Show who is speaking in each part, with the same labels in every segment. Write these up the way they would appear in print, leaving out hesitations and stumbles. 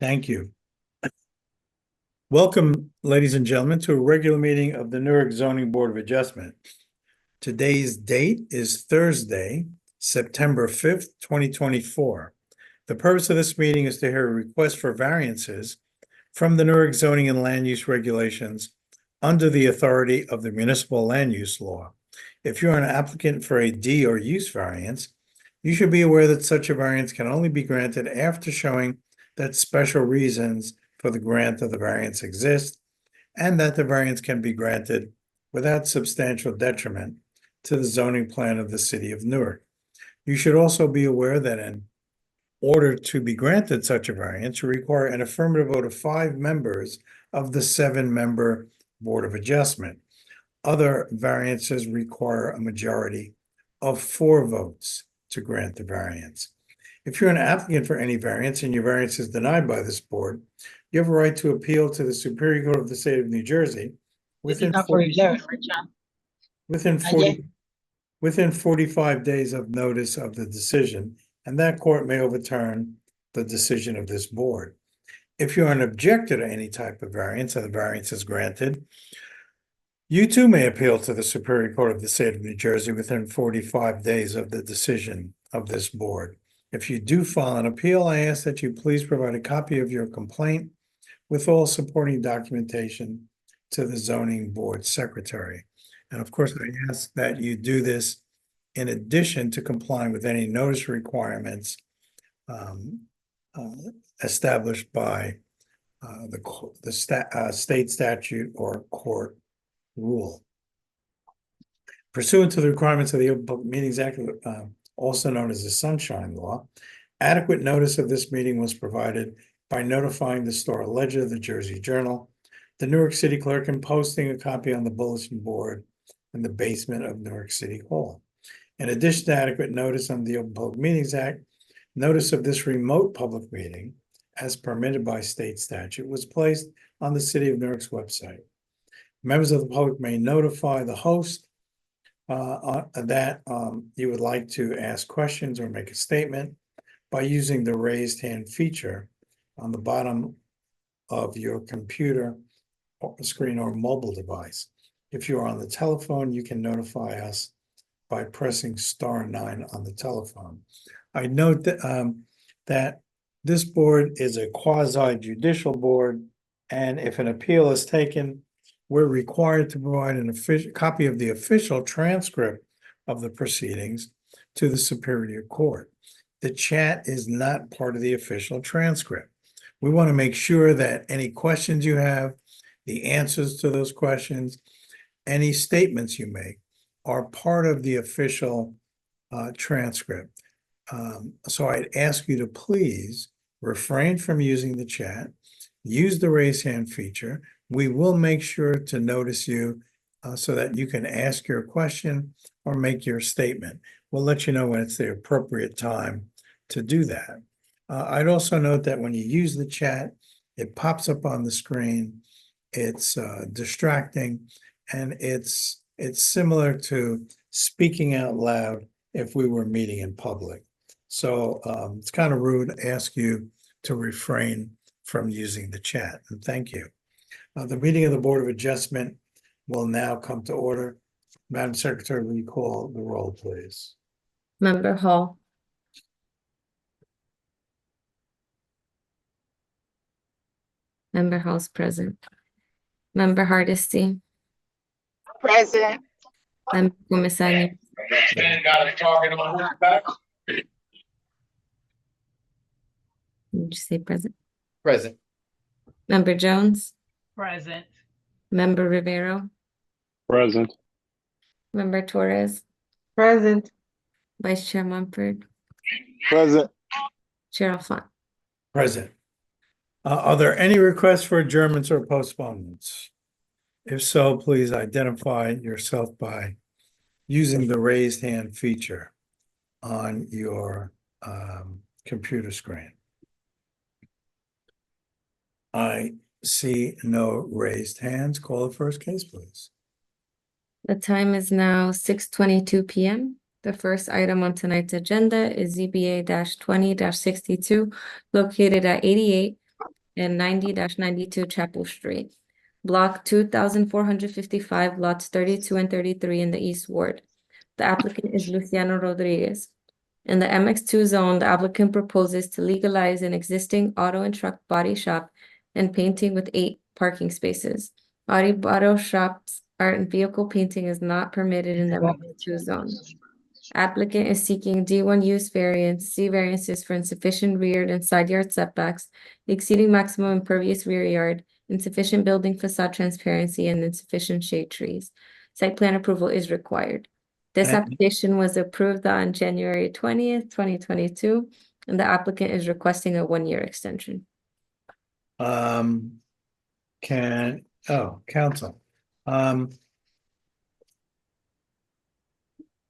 Speaker 1: Thank you. Welcome, ladies and gentlemen, to a regular meeting of the Newark Zoning Board of Adjustment. Today's date is Thursday, September 5th, 2024. The purpose of this meeting is to hear a request for variances from the Newark zoning and land use regulations under the authority of the municipal land use law. If you're an applicant for a D or use variance, you should be aware that such a variance can only be granted after showing that special reasons for the grant of the variance exist, and that the variance can be granted without substantial detriment to the zoning plan of the city of Newark. You should also be aware that in order to be granted such a variance, you require an affirmative vote of 5 members of the 7-member Board of Adjustment. Other variances require a majority of 4 votes to grant the variance. If you're an applicant for any variance and your variance is denied by this board, you have a right to appeal to the Superior Court of the State of New Jersey within 45 days of notice of the decision, and that court may overturn the decision of this board. If you're an objector to any type of variance and the variance is granted, you too may appeal to the Superior Court of the State of New Jersey within 45 days of the decision of this board. If you do file an appeal, I ask that you please provide a copy of your complaint with all supporting documentation to the zoning board secretary. And of course, I ask that you do this in addition to complying with any notice requirements established by the state statute or court rule. Pursuant to the requirements of the Open Public Meetings Act, also known as the Sunshine Law, adequate notice of this meeting was provided by notifying the Star Ledger, the Jersey Journal, the Newark City Clerk, and posting a copy on the bulletin board in the basement of Newark City Hall. In addition to adequate notice under the Open Public Meetings Act, notice of this remote public meeting, as permitted by state statute, was placed on the City of Newark's website. Members of the public may notify the host that you would like to ask questions or make a statement by using the raised hand feature on the bottom of your computer screen or mobile device. If you are on the telephone, you can notify us by pressing *9 on the telephone. I note that, that this board is a quasi-judicial board, and if an appeal is taken, we're required to provide an official copy of the official transcript of the proceedings to the Superior Court. The chat is not part of the official transcript. We want to make sure that any questions you have, the answers to those questions, any statements you make are part of the official transcript. So I'd ask you to please refrain from using the chat, use the raise hand feature. We will make sure to notice you so that you can ask your question or make your statement. We'll let you know when it's the appropriate time to do that. I'd also note that when you use the chat, it pops up on the screen. It's distracting, and it's similar to speaking out loud if we were meeting in public. So it's kind of rude to ask you to refrain from using the chat, and thank you. The meeting of the Board of Adjustment will now come to order. Madam Secretary, will you call the roll, please?
Speaker 2: Member Hall. Member Hall's present. Member Hardesty.
Speaker 3: Present.
Speaker 2: Member Commissani. Did you say present?
Speaker 4: Present.
Speaker 2: Member Jones.
Speaker 3: Present.
Speaker 2: Member Rivero.
Speaker 5: Present.
Speaker 2: Member Torres.
Speaker 3: Present.
Speaker 2: Vice Chair Mumford.
Speaker 5: Present.
Speaker 2: Chair Alfant.
Speaker 1: Present. Are there any requests for adjournments or postponements? If so, please identify yourself by using the raised hand feature on your computer screen. I see no raised hands. Call the first case, please.
Speaker 2: The time is now 6:22 p.m. The first item on tonight's agenda is ZBA-20-62, located at 88 and 90-92 Chapel Street. Block 2455, lots 32 and 33 in the East Ward. The applicant is Luciano Rodriguez. In the MX2 zone, the applicant proposes to legalize an existing auto and truck body shop and painting with 8 parking spaces. Auto shops art and vehicle painting is not permitted in the MX2 zone. Applicant is seeking D1 use variance, C variances for insufficient rear and side yard setbacks, exceeding maximum impervious rear yard, insufficient building facade transparency, and insufficient shade trees. Site plan approval is required. This
Speaker 1: And-
Speaker 2: application was approved on January 20th, 2022, and the applicant is requesting a 1-year extension.
Speaker 1: Council.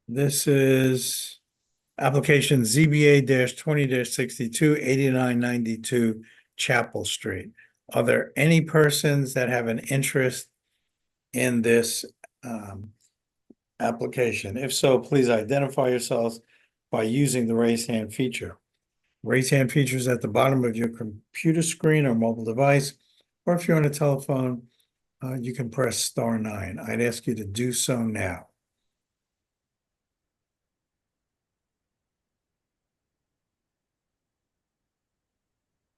Speaker 1: This is application ZBA 20 62 8992 Chapel Street. Are there any persons that have an interest in this application? If so, please identify yourselves by using the raise hand feature. Raise hand feature is at the bottom of your computer screen or mobile device, or if you're on a telephone, you can press *9. I'd ask you to do so now.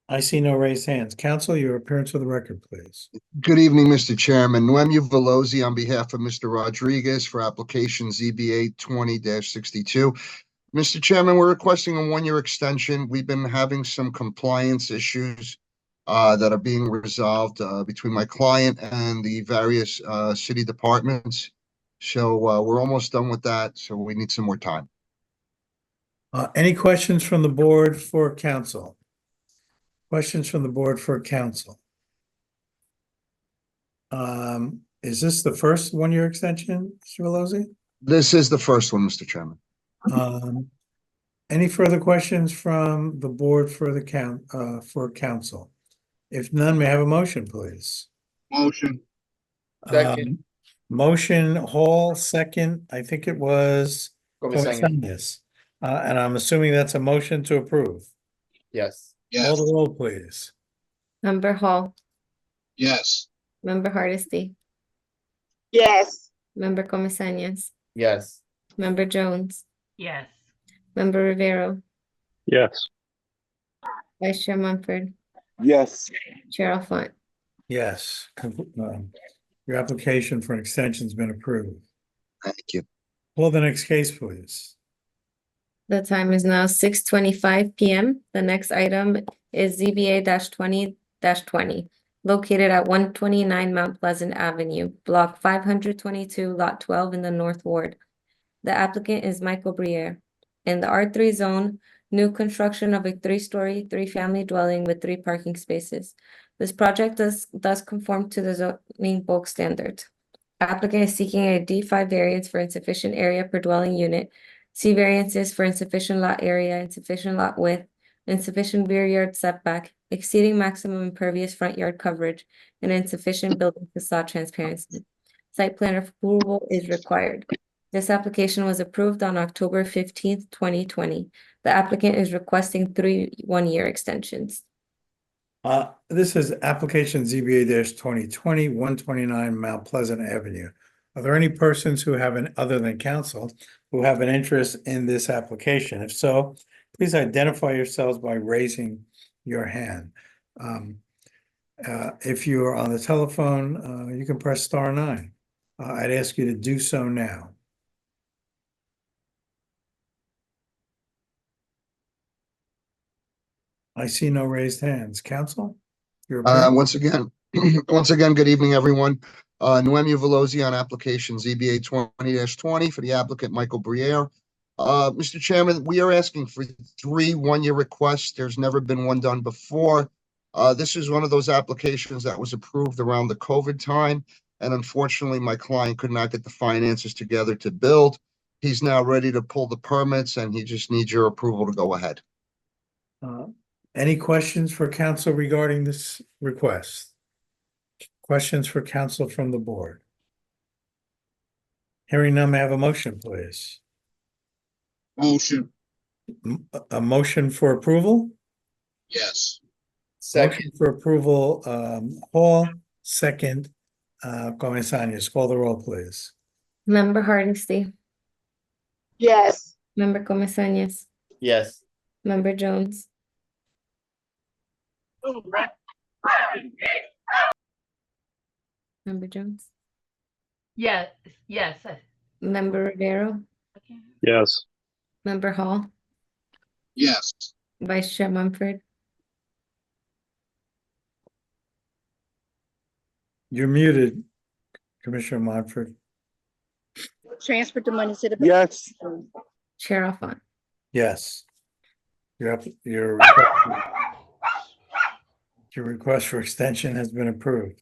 Speaker 1: I see no raised hands. Council, your appearance for the record, please.
Speaker 4: Good evening, Mr. Chairman. Noemi Velosi on behalf of Mr. Rodriguez for application ZBA 20-62. Mr. Chairman, we're requesting a 1-year extension. We've been having some compliance issues that are being resolved between my client and the various city departments. So we're almost done with that, so we need some more time.
Speaker 1: Any questions from the board for council? Questions from the board for council? Is this the first 1-year extension, Mr. Velosi?
Speaker 4: This is the first one, Mr. Chairman.
Speaker 1: Any further questions from the board for the council? If none, may I have a motion, please?
Speaker 5: Motion.
Speaker 6: Second.
Speaker 1: Motion Hall, second, I think it was Comesañas. And I'm assuming that's a motion to approve.
Speaker 6: Yes.
Speaker 1: Call the roll, please.
Speaker 2: Member Hall,
Speaker 5: Yes.
Speaker 2: Member Hardesty,
Speaker 3: Yes.
Speaker 2: Member Comesañas,
Speaker 6: Yes.
Speaker 2: Member Jones,
Speaker 3: Yes.
Speaker 2: Member Rivero,
Speaker 5: Yes.
Speaker 2: Vice Chair Munford,
Speaker 5: Yes.
Speaker 2: Chair Alphont.
Speaker 1: Yes. Your application for an extension's been approved.
Speaker 4: Thank you.
Speaker 1: Call the next case, please.
Speaker 2: The time is now 6:25 PM. The next item is ZBA 20-20, located at 129 Mount Pleasant Avenue, block 522, lot 12 in the North Ward. The applicant is Michael Briere. In the R3 zone, new construction of a 3-story, 3-family dwelling with 3 parking spaces. This project does conform to the zoning bulk standards. Applicant is seeking a D5 variance for insufficient area per dwelling unit, C variances for insufficient lot area, insufficient lot width, insufficient rear yard setback, exceeding maximum impervious front yard coverage, and insufficient building facade transparency. Site plan approval is required. This application was approved on October 15th, 2020. The applicant is requesting 3 1-year extensions.
Speaker 1: This is application ZBA 2020 129 Mount Pleasant Avenue. Are there any persons who have other than council, who have an interest in this application? If so, please identify yourselves by raising your hand. If you are on the telephone, you can press *9. I'd ask you to do so now. I see no raised hands. Council? Your appearance?
Speaker 4: Once again, good evening, everyone. Noemi Velosi on application ZBA 20-20 for the applicant Michael Briere. Mr. Chairman, we are asking for 3 1-year requests. There's never been one done before. This is one of those applications that was approved around the COVID time, and unfortunately, my client could not get the finances together to build. He's now ready to pull the permits, and he just needs your approval to go ahead.
Speaker 1: Any questions for council regarding this request? Questions for council from the board? Hearing none, may I have a motion, please?
Speaker 5: Motion.
Speaker 1: A motion for approval?
Speaker 5: Yes.
Speaker 6: Second,
Speaker 1: Motion for approval, Hall, second, Comesañas. Call the roll, please.
Speaker 2: Member Hardesty,
Speaker 3: yes,
Speaker 2: Member Comesañas,
Speaker 6: yes.
Speaker 2: Member Jones, Member Jones,
Speaker 7: Yes, yes.
Speaker 2: Member Rivero,
Speaker 5: Yes.
Speaker 2: Member Hall,
Speaker 5: Yes.
Speaker 2: Vice Chair Mumford.
Speaker 1: You're muted, Commissioner Montford.
Speaker 3: transfer the money to the.
Speaker 5: Yes.
Speaker 2: Chair Alphon.
Speaker 1: Yes. Your request for extension has been approved.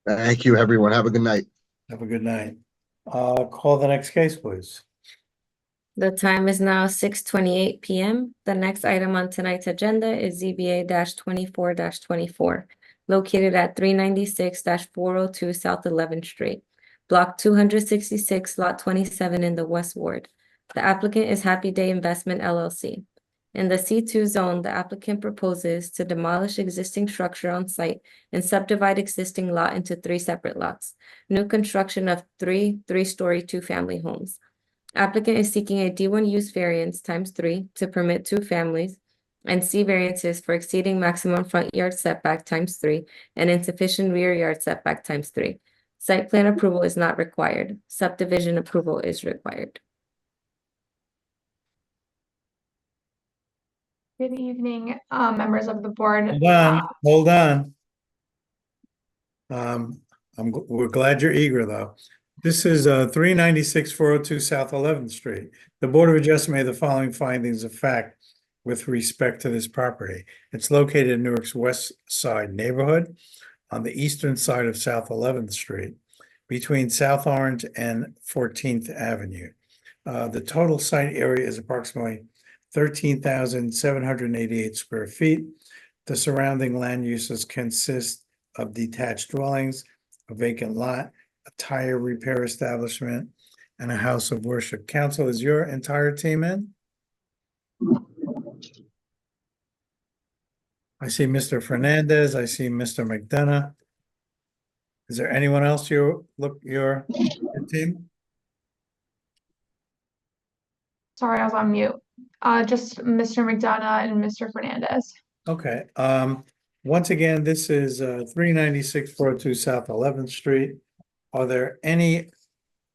Speaker 4: Thank you, everyone. Have a good night.
Speaker 1: Have a good night. Call the next case, please.
Speaker 2: The time is now 6:28 PM. The next item on tonight's agenda is ZBA 24-24, located at 396-402 South 11th Street, Block 266, Lot 27 in the West Ward. The applicant is Happy Day Investment LLC. In the C2 zone, the applicant proposes to demolish existing structure on site and subdivide existing lot into 3 separate lots. New construction of 3 three-story, 2-family homes. Applicant is seeking a D1 use variance ×3 to permit 2 families and C variances for exceeding maximum front yard setback ×3 and insufficient rear yard setback ×3. Site plan approval is not required. Subdivision approval is required.
Speaker 8: Good evening, members of the board.
Speaker 1: Hold on. We're glad you're eager, though. This is 396-402 South 11th Street. The Board of Adjustment made the following findings of fact with respect to this property. It's located in Newark's West Side neighborhood on the eastern side of South 11th Street, between South Orange and 14th Avenue. The total site area is approximately 13,788 square feet. The surrounding land uses consist of detached dwellings, a vacant lot, a tire repair establishment, and a house of worship. Council, is your entire team in? I see Mr. Fernandez. I see Mr. McDonough. Is there anyone else your team?
Speaker 8: Sorry, I was on mute. Just Mr. McDonough and Mr. Fernandez.
Speaker 1: Okay, once again, this is 396-402 South 11th Street. Are there any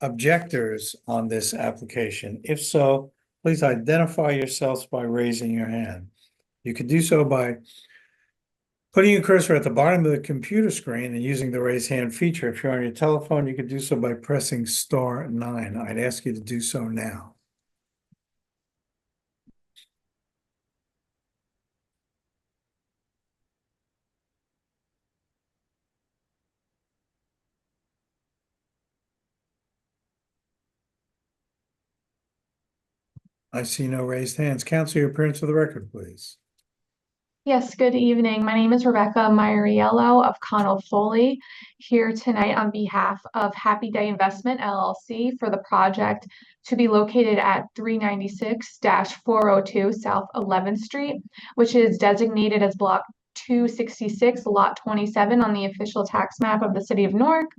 Speaker 1: objectors on this application? If so, please identify yourselves by raising your hand. You can do so by putting your cursor at the bottom of the computer screen and using the raise hand feature. If you're on your telephone, you can do so by pressing *9. I'd ask you to do so now. I see no raised hands. Counsel, your appearance for the record, please.
Speaker 8: Yes, good evening. My name is Rebecca Maioriello of Connell Foley, here tonight on behalf of Happy Day Investment LLC for the project to be located at 396-402 South 11th Street, which is designated as Block 266, Lot 27 on the official tax map of the City of Newark.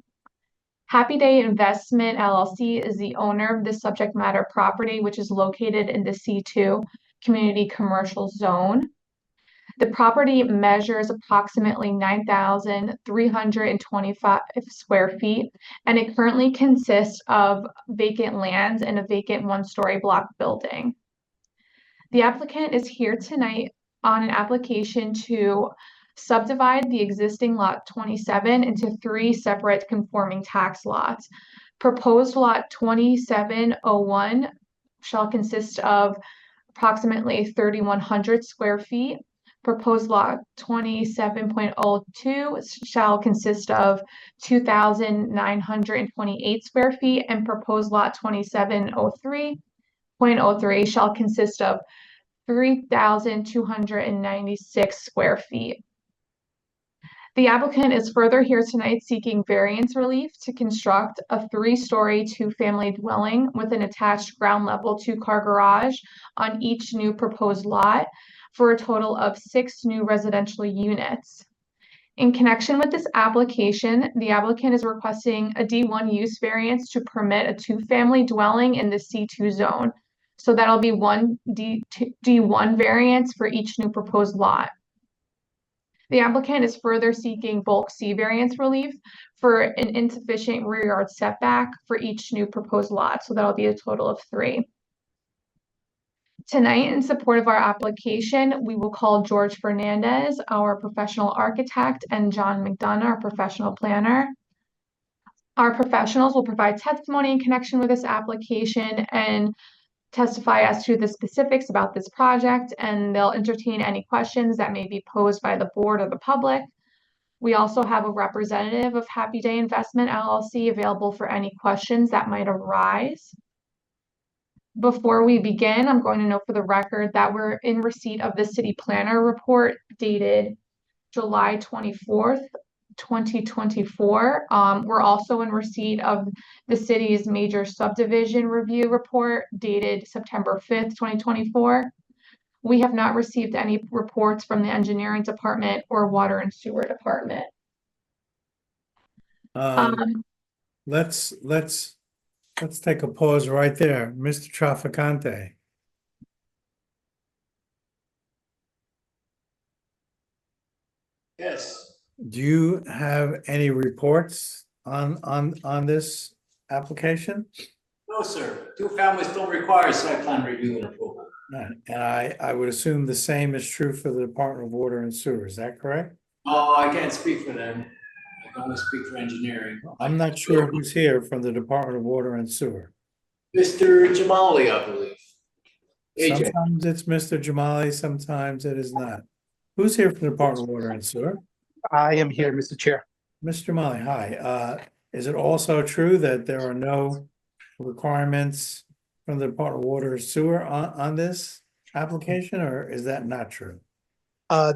Speaker 8: Happy Day Investment LLC is the owner of this subject matter property, which is located in the C2 Community Commercial Zone. The property measures approximately 9,325 square feet, and it currently consists of vacant lands and a vacant 1-story block building. The applicant is here tonight on an application to subdivide the existing lot 27 into 3 separate conforming tax lots. Proposed lot 2701 shall consist of approximately 3,100 square feet. Proposed lot 27.02 shall consist of 2,928 square feet, and proposed lot 27.03 shall consist of 3,296 square feet. The applicant is further here tonight seeking variance relief to construct a 3-story, 2-family dwelling with an attached ground level 2-car garage on each new proposed lot for a total of 6 new residential units. In connection with this application, the applicant is requesting a D1 use variance to permit a 2-family dwelling in the C2 zone. So that'll be one D1 variance for each new proposed lot. The applicant is further seeking bulk C variance relief for an insufficient rear yard setback for each new proposed lot. So that'll be a total of 3. Tonight, in support of our application, we will call George Fernandez, our professional architect, and John McDonough, our professional planner. Our professionals will provide testimony in connection with this application and testify as to the specifics about this project, and they'll entertain any questions that may be posed by the board or the public. We also have a representative of Happy Day Investment LLC available for any questions that might arise. Before we begin, I'm going to note for the record that we're in receipt of the city planner report dated July 24th, 2024. We're also in receipt of the city's major subdivision review report dated September 5th, 2024. We have not received any reports from the engineering department or water and sewer department.
Speaker 1: Let's take a pause right there. Mr. Trafficante.
Speaker 9: Yes.
Speaker 1: Do you have any reports on this application?
Speaker 9: No, sir. 2 families don't require site plan review and approval.
Speaker 1: Right. And I would assume the same is true for the Department of Water and Sewer. Is that correct?
Speaker 9: Oh, I can't speak for them. I can only speak for engineering.
Speaker 1: I'm not sure who's here from the Department of Water and Sewer.
Speaker 9: Mr. Jamali, I believe. AJ.
Speaker 1: Sometimes it's Mr. Jamali, sometimes it is not. Who's here from the Department of Water and Sewer?
Speaker 10: I am here, Mr. Chair.
Speaker 1: Mr. Jamali, hi. Is it also true that there are no requirements from the Department of Water and Sewer on this application, or is that not true?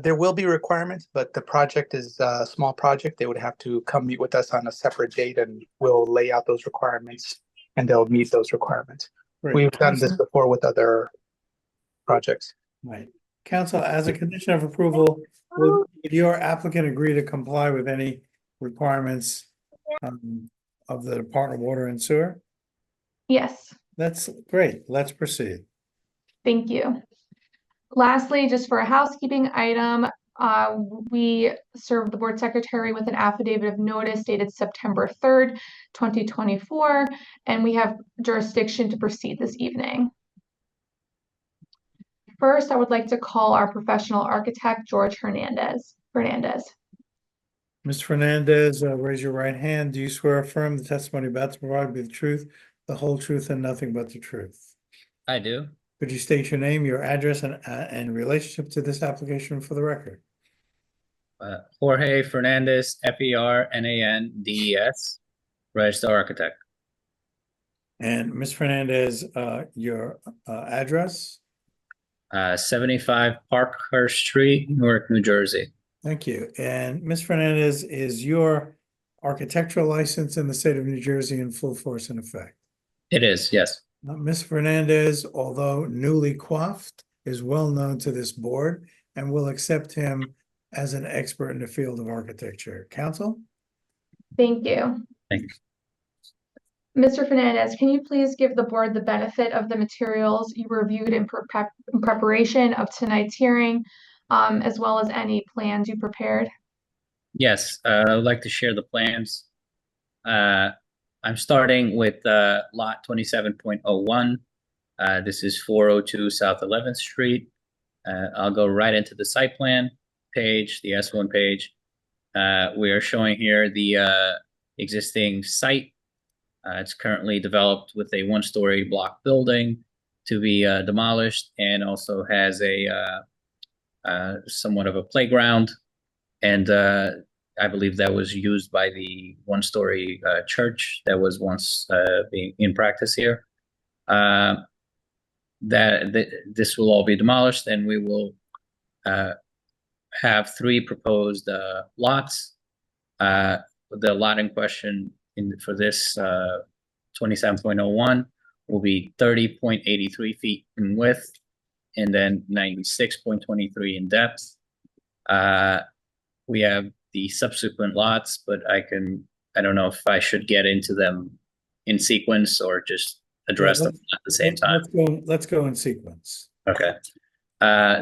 Speaker 10: There will be requirements, but the project is a small project. They would have to come meet with us on a separate date, and we'll lay out those requirements, and they'll meet those requirements.
Speaker 1: Great.
Speaker 10: We've done this before with other projects.
Speaker 1: Right. Council, as a condition of approval, will your applicant agree to comply with any requirements of the Department of Water and Sewer?
Speaker 8: Yes.
Speaker 1: That's great. Let's proceed.
Speaker 8: Thank you. Lastly, just for a housekeeping item, we served the board secretary with an affidavit of notice dated September 3rd, 2024, and we have jurisdiction to proceed this evening. First, I would like to call our professional architect, George Fernandez.
Speaker 1: Mr. Fernandez, raise your right hand. Do you swear or affirm the testimony about to provide be the truth, the whole truth, and nothing but the truth?
Speaker 11: I do.
Speaker 1: Could you state your name, your address, and relationship to this application for the record?
Speaker 11: Jorge Fernandez, Fernandes, registered architect.
Speaker 1: And Ms. Fernandez, your address?
Speaker 11: 75 Parkhurst Street, Newark, New Jersey.
Speaker 1: Thank you. And Ms. Fernandez, is your architectural license in the state of New Jersey in full force and effect?
Speaker 11: It is, yes.
Speaker 1: Ms. Fernandez, although newly coiffed, is well known to this board and will accept him as an expert in the field of architecture. Counsel?
Speaker 8: Thank you.
Speaker 11: Thanks.
Speaker 8: Mr. Fernandez, can you please give the board the benefit of the materials you reviewed in preparation of tonight's hearing, as well as any plans you prepared?
Speaker 11: Yes, I would like to share the plans. I'm starting with lot 27.01. This is 402 South 11th Street. I'll go right into the site plan page, the S1 page. We are showing here the existing site. It's currently developed with a 1-story block building to be demolished, and also has a somewhat of a playground. And I believe that was used by the 1-story church that was once being in practice here. This will all be demolished, and we will have 3 proposed lots. The lot in question for this 27.01 will be 30.83 feet in width, and then 96.23 in depth. We have the subsequent lots, but I don't know if I should get into them in sequence or just address them at the same time.
Speaker 1: Let's go in sequence.
Speaker 11: Okay.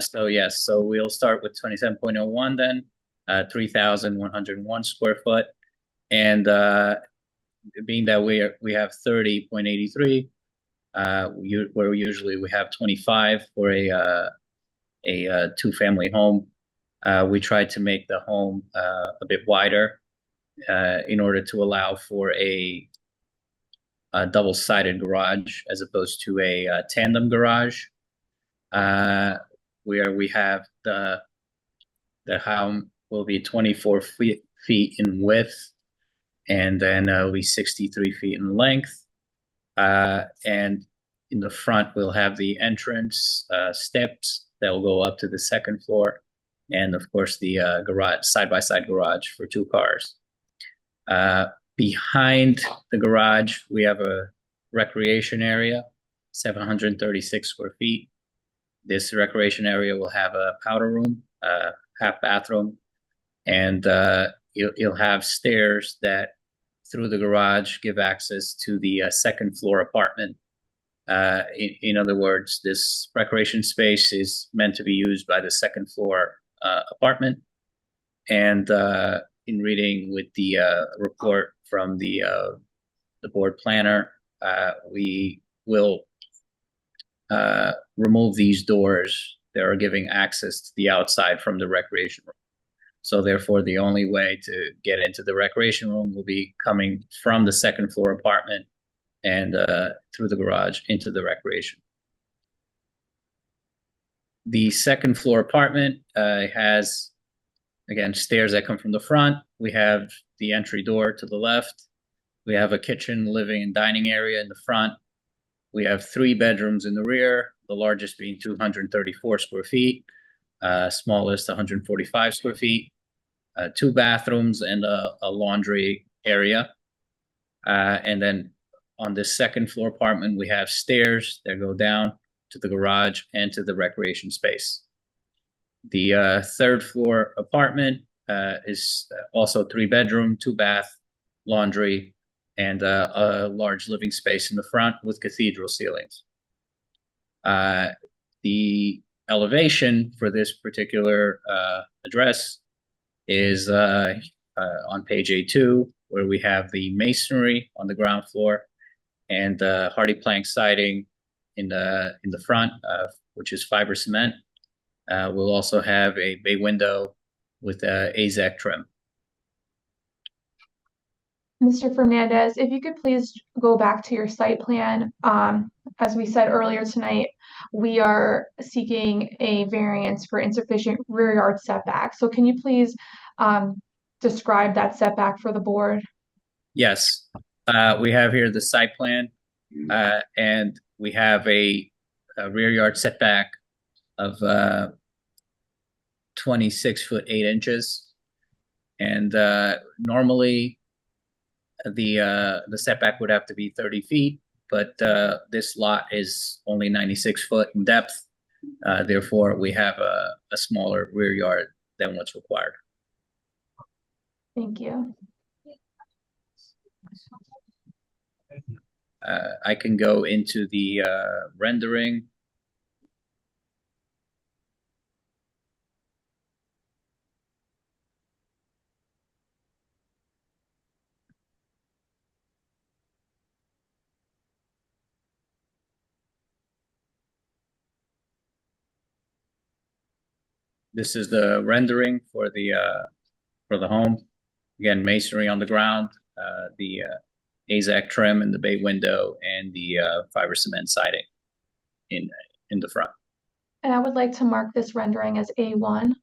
Speaker 11: So yes, so we'll start with 27.01 then, 3,101 square foot. And being that we have 30.83, where usually we have 25 for a two-family home, we tried to make the home a bit wider in order to allow for a double-sided garage as opposed to a tandem garage, where we have the home will be 24 feet in width, and then it'll be 63 feet in length. And in the front, we'll have the entrance steps that will go up to the second floor, and of course the garage, side-by-side garage for two cars. Behind the garage, we have a recreation area, 736 square feet. This recreation area will have a powder room, half bathroom, and you'll have stairs that through the garage give access to the second floor apartment. In other words, this recreation space is meant to be used by the second floor apartment. And in reading with the report from the board planner, we will remove these doors that are giving access to the outside from the recreation room. So therefore, the only way to get into the recreation room will be coming from the second floor apartment and through the garage into the recreation. The second floor apartment has, again, stairs that come from the front. We have the entry door to the left. We have a kitchen, living, and dining area in the front. We have 3 bedrooms in the rear, the largest being 234 square feet, smallest 145 square feet, 2 bathrooms and a laundry area. And then on this second floor apartment, we have stairs that go down to the garage and to the recreation space. The third floor apartment is also 3 bedroom, 2 bath, laundry, and a large living space in the front with cathedral ceilings. The elevation for this particular address is on page A2, where we have the masonry on the ground floor and hardy plank siding in the front, which is fiber cement. We'll also have a bay window with AZEC trim.
Speaker 8: Mr. Fernandez, if you could please go back to your site plan. As we said earlier tonight, we are seeking a variance for insufficient rear yard setback. So can you please describe that setback for the board?
Speaker 11: Yes, we have here the site plan, and we have a rear yard setback of 26 foot 8 inches. And normally the setback would have to be 30 feet, but this lot is only 96 foot in depth. Therefore, we have a smaller rear yard than what's required.
Speaker 8: Thank you.
Speaker 11: I can go into the rendering. This is the rendering for the home. Again, masonry on the ground, the AZEC trim in the bay window, and the fiber cement siding in the front.
Speaker 8: And I would like to mark this rendering as A1.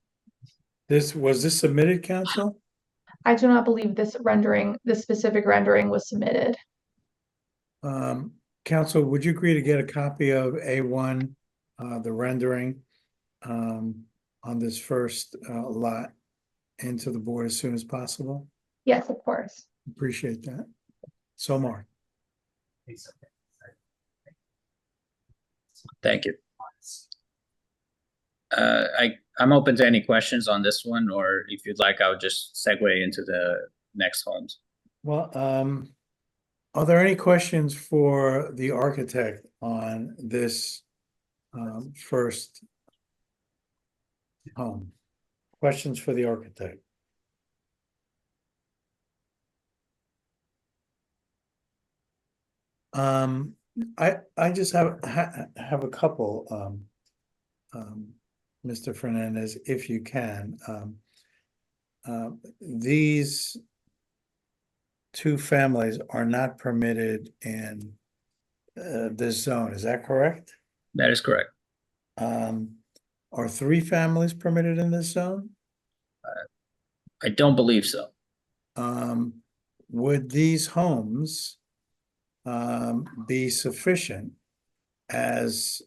Speaker 1: Was this submitted, council?
Speaker 8: I do not believe this specific rendering was submitted.
Speaker 1: Council, would you agree to get a copy of A1, the rendering, on this first lot into the board as soon as possible?
Speaker 8: Yes, of course.
Speaker 1: Appreciate that. So, Mark.
Speaker 11: Thank you. I'm open to any questions on this one, or if you'd like, I'll just segue into the next homes.
Speaker 1: Well, are there any questions for the architect on this first home? Questions for the architect? I just have a couple, Mr. Fernandez, if you can. These two families are not permitted in this zone, is that correct?
Speaker 11: That is correct.
Speaker 1: Are three families permitted in this zone?
Speaker 11: I don't believe so.
Speaker 1: Would these homes be sufficient as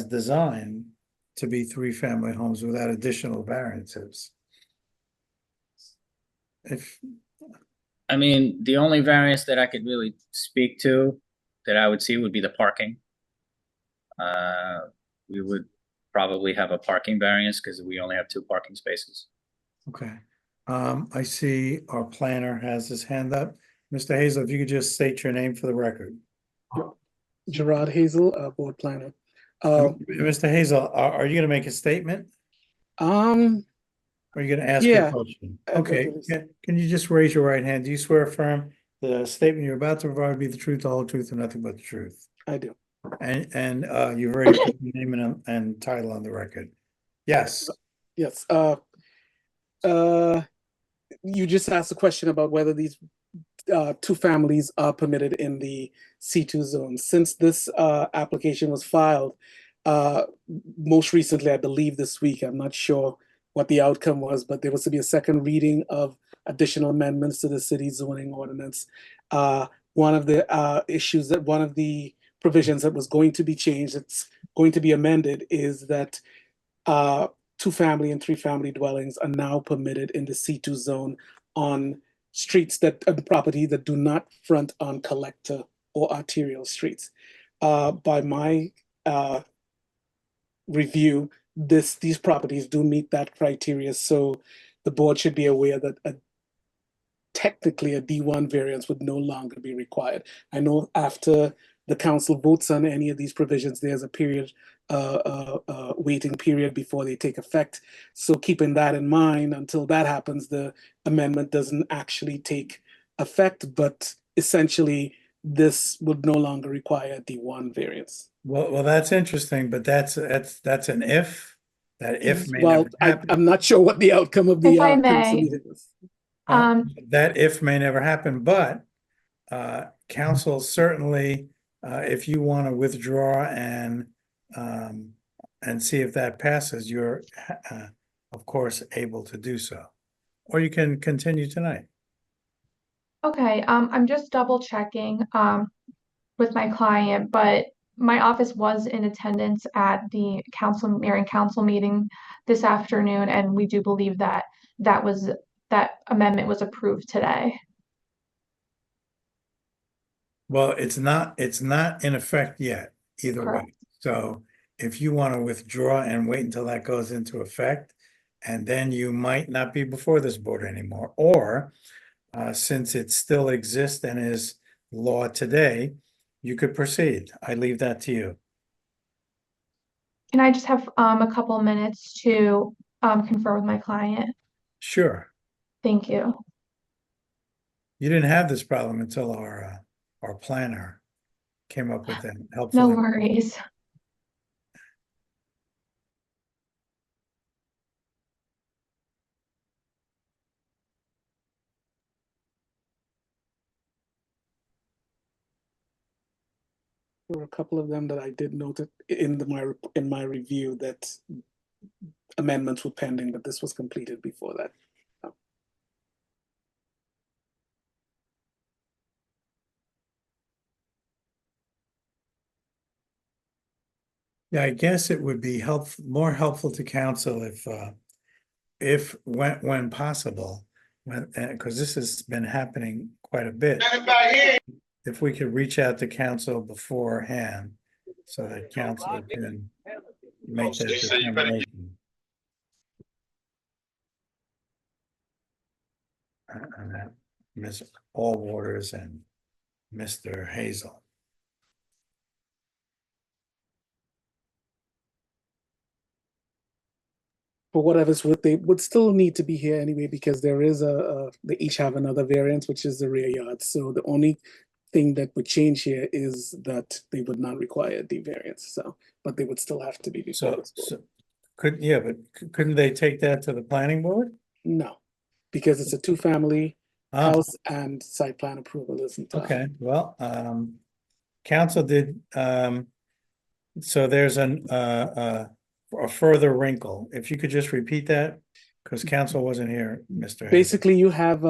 Speaker 1: designed to be three-family homes without additional variances?
Speaker 11: I mean, the only variance that I could really speak to that I would see would be the parking. We would probably have a parking variance because we only have 2 parking spaces.
Speaker 1: Okay, I see our planner has his hand up. Mr. Hazel, if you could just state your name for the record.
Speaker 12: Gerard Hazel, board planner.
Speaker 1: Mr. Hazel, are you gonna make a statement? Or are you gonna ask a
Speaker 12: Yeah,
Speaker 1: question?
Speaker 12: I'd like
Speaker 1: Okay,
Speaker 12: to
Speaker 1: can you just raise your right hand? Do you swear affirm the statement you're about to provide be the truth, the whole truth, and nothing but the truth?
Speaker 12: I do.
Speaker 1: And you've already put your name and title on the record. Yes.
Speaker 12: Yes. You just asked a question about whether these two families are permitted in the C2 zone. Since this application was filed most recently, I believe this week, I'm not sure what the outcome was, but there was to be a second reading of additional amendments to the city zoning ordinance. One of the issues that one of the provisions that was going to be changed, it's going to be amended, is that 2-family and 3-family dwellings are now permitted in the C2 zone on streets that property that do not front on collector or arterial streets. By my review, these properties do meet that criteria, so the board should be aware that technically a D1 variance would no longer be required. I know after the council votes on any of these provisions, there's a period, waiting period before they take effect. So keeping that in mind, until that happens, the amendment doesn't actually take effect, but essentially this would no longer require a D1 variance.
Speaker 1: Well, that's interesting, but that's an if. That if may
Speaker 12: Well,
Speaker 1: never happen.
Speaker 12: I'm not sure what the outcome of the
Speaker 8: If I
Speaker 12: council
Speaker 8: may,
Speaker 12: meeting is.
Speaker 1: That if may never happen, but council certainly, if you want to withdraw and see if that passes, you're of course able to do so, or you can continue tonight.
Speaker 8: okay, I'm just double checking with my client, but my office was in attendance at the mayor and council meeting this afternoon, and we do believe that that amendment was approved today.
Speaker 1: Well, it's not in effect yet, either way.
Speaker 8: Correct.
Speaker 1: So if you want to withdraw and wait until that goes into effect, and then you might not be before this board anymore, or since it still exists and is law today, you could proceed. I leave that to you.
Speaker 8: Can I just have a couple minutes to confer with my client?
Speaker 1: Sure.
Speaker 8: Thank you.
Speaker 1: You didn't have this problem until our planner came up with that helpful.
Speaker 8: No worries.
Speaker 12: There were a couple of them that I did note in my review that amendments were pending, but this was completed before that.
Speaker 1: Yeah, I guess it would be more helpful to council if when possible, because this has been happening quite a bit. If we could reach out to council beforehand so that council can make that determination. And that Ms. Allwaters and Mr. Hazel.
Speaker 12: For whatever's worth, they would still need to be here anyway because there is they each have another variance, which is the rear yard. So the only thing that would change here is that they would not require the variance. So, but they would still have to be before this board.
Speaker 1: Couldn't they take that to the planning board?
Speaker 12: No, because it's a two-family
Speaker 1: Ah,
Speaker 12: house and site plan approval isn't.
Speaker 1: okay, well, council did, so there's a further wrinkle. If you could just repeat that, because council wasn't here, Mr. Hazel.
Speaker 12: Basically, you have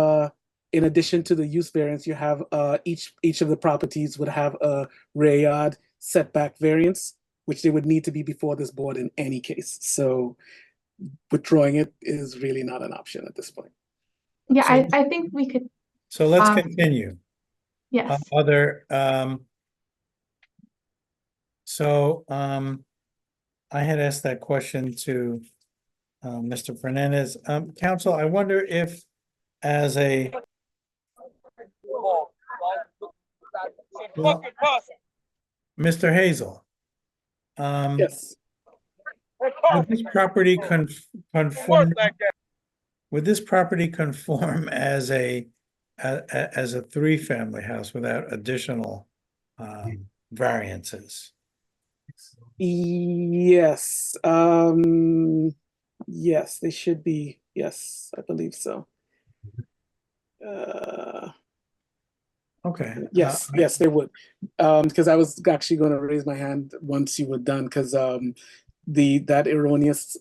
Speaker 12: in addition to the use variance, you have each of the properties would have a rear yard setback variance, which they would need to be before this board in any case. So withdrawing it is really not an option at this point.
Speaker 8: Yeah,
Speaker 1: So-
Speaker 8: I think we could,
Speaker 1: So let's
Speaker 8: Um,
Speaker 1: continue.
Speaker 8: yes.
Speaker 1: I had asked that question to Mr. Fernandez. Council, I wonder if as a well, Mr. Hazel,
Speaker 12: Yes.
Speaker 1: would this property conform? Would this property conform as a three-family house without additional variances?
Speaker 12: Yes. Yes, they should be. Yes, I believe so.
Speaker 1: Okay.
Speaker 12: Yes, yes, they would. Because I was actually going to raise my hand once you were done, because that erroneous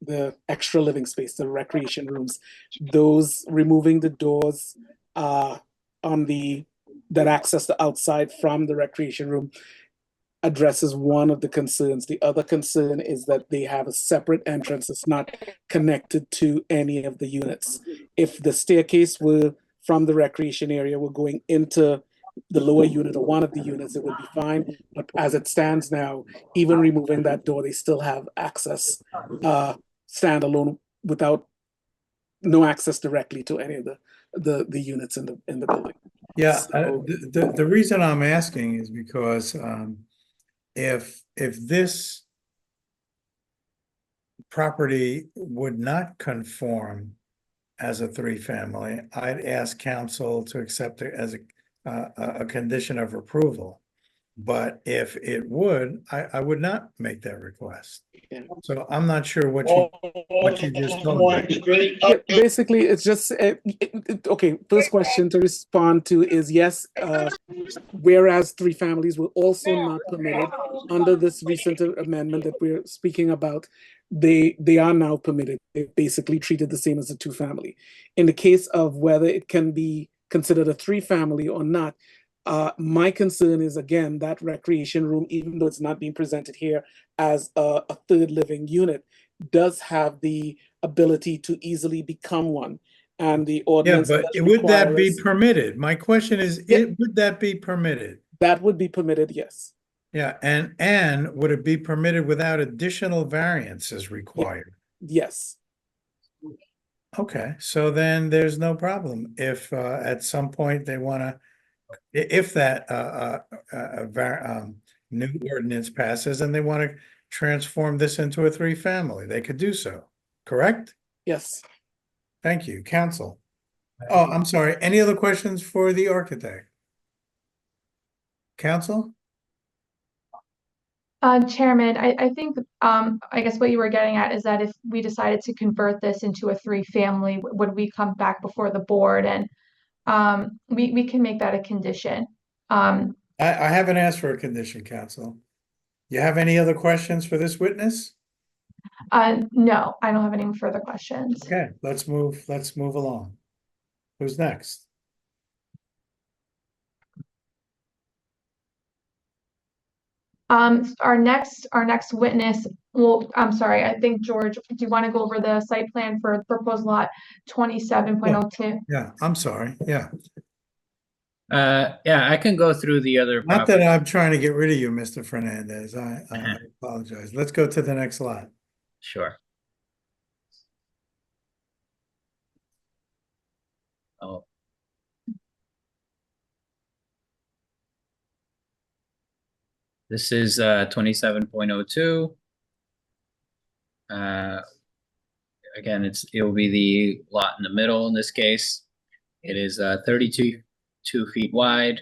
Speaker 12: the extra living space, the recreation rooms, those removing the doors on that access the outside from the recreation room addresses one of the concerns. The other concern is that they have a separate entrance. It's not connected to any of the units. If the staircase were from the recreation area, were going into the lower unit or one of the units, it would be fine. But as it stands now, even removing that door, they still have access standalone without no access directly to any of the units in the building.
Speaker 1: Yeah,
Speaker 12: So,
Speaker 1: the reason I'm asking is because if this property would not conform as a three-family, I'd ask council to accept it as a condition of approval. But if it would, I would not make that request.
Speaker 12: yeah.
Speaker 1: So I'm not sure what you just told me.
Speaker 12: Yeah, basically, it's just okay. First question to respond to is yes. Whereas three families were also not permitted under this recent amendment that we're speaking about, they are now permitted. They basically treated the same as a two-family. In the case of whether it can be considered a three-family or not, my concern is, again, that recreation room, even though it's not being presented here as a third living unit, does have the ability to easily become one. And the
Speaker 1: Yeah,
Speaker 12: ordinance
Speaker 1: but
Speaker 12: does
Speaker 1: would that
Speaker 12: require
Speaker 1: be
Speaker 12: us-
Speaker 1: permitted? My question is,
Speaker 12: Yeah.
Speaker 1: would that be permitted?
Speaker 12: that would be permitted, yes.
Speaker 1: Yeah, and would it be permitted without additional variances required?
Speaker 12: Yes.
Speaker 1: Okay, so then there's no problem if at some point they want to, if that new ordinance passes and they want to transform this into a three-family, they could do so, correct?
Speaker 12: Yes.
Speaker 1: Thank you, council. Oh, I'm sorry, any other questions for the architect? Council?
Speaker 8: Chairman, I think, I guess what you were getting at is that if we decided to convert this into a three-family, would we come back before the board? And we can make that a condition.
Speaker 1: I haven't asked for a condition, council. You have any other questions for this witness?
Speaker 8: No, I don't have any further questions.
Speaker 1: Okay, let's move along. Who's next?
Speaker 8: Our next witness, well, I'm sorry, I think, George, do you want to go over the site plan for proposed lot 27.02?
Speaker 1: Yeah, I'm sorry, yeah.
Speaker 11: Yeah, I can go through the other
Speaker 1: Not that
Speaker 11: properties.
Speaker 1: I'm trying to get rid of you, Mr. Fernandez. I apologize. Let's go to the next lot.
Speaker 11: Sure. Oh. This is 27.02. Again, it will be the lot in the middle in this case. It is 32 feet wide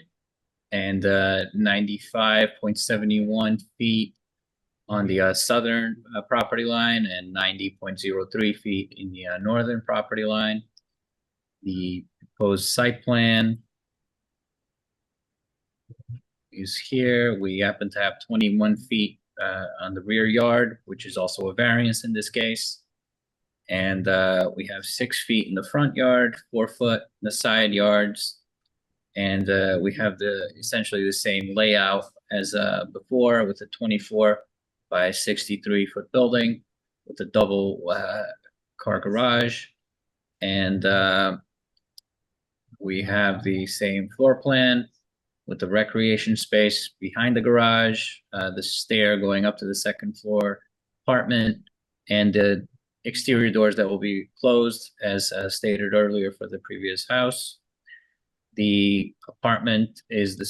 Speaker 11: and 95.71 feet on the southern property line and 90.03 feet in the northern property line. The proposed site plan is here. We happen to have 21 feet on the rear yard, which is also a variance in this case. And we have 6 feet in the front yard, 4 foot in the side yards. And we have essentially the same layout as before, with a 24 by 63 foot building with a double car garage. And we have the same floor plan with the recreation space behind the garage, the stair going up to the second floor apartment, and the exterior doors that will be closed as stated earlier for the previous house. The apartment is the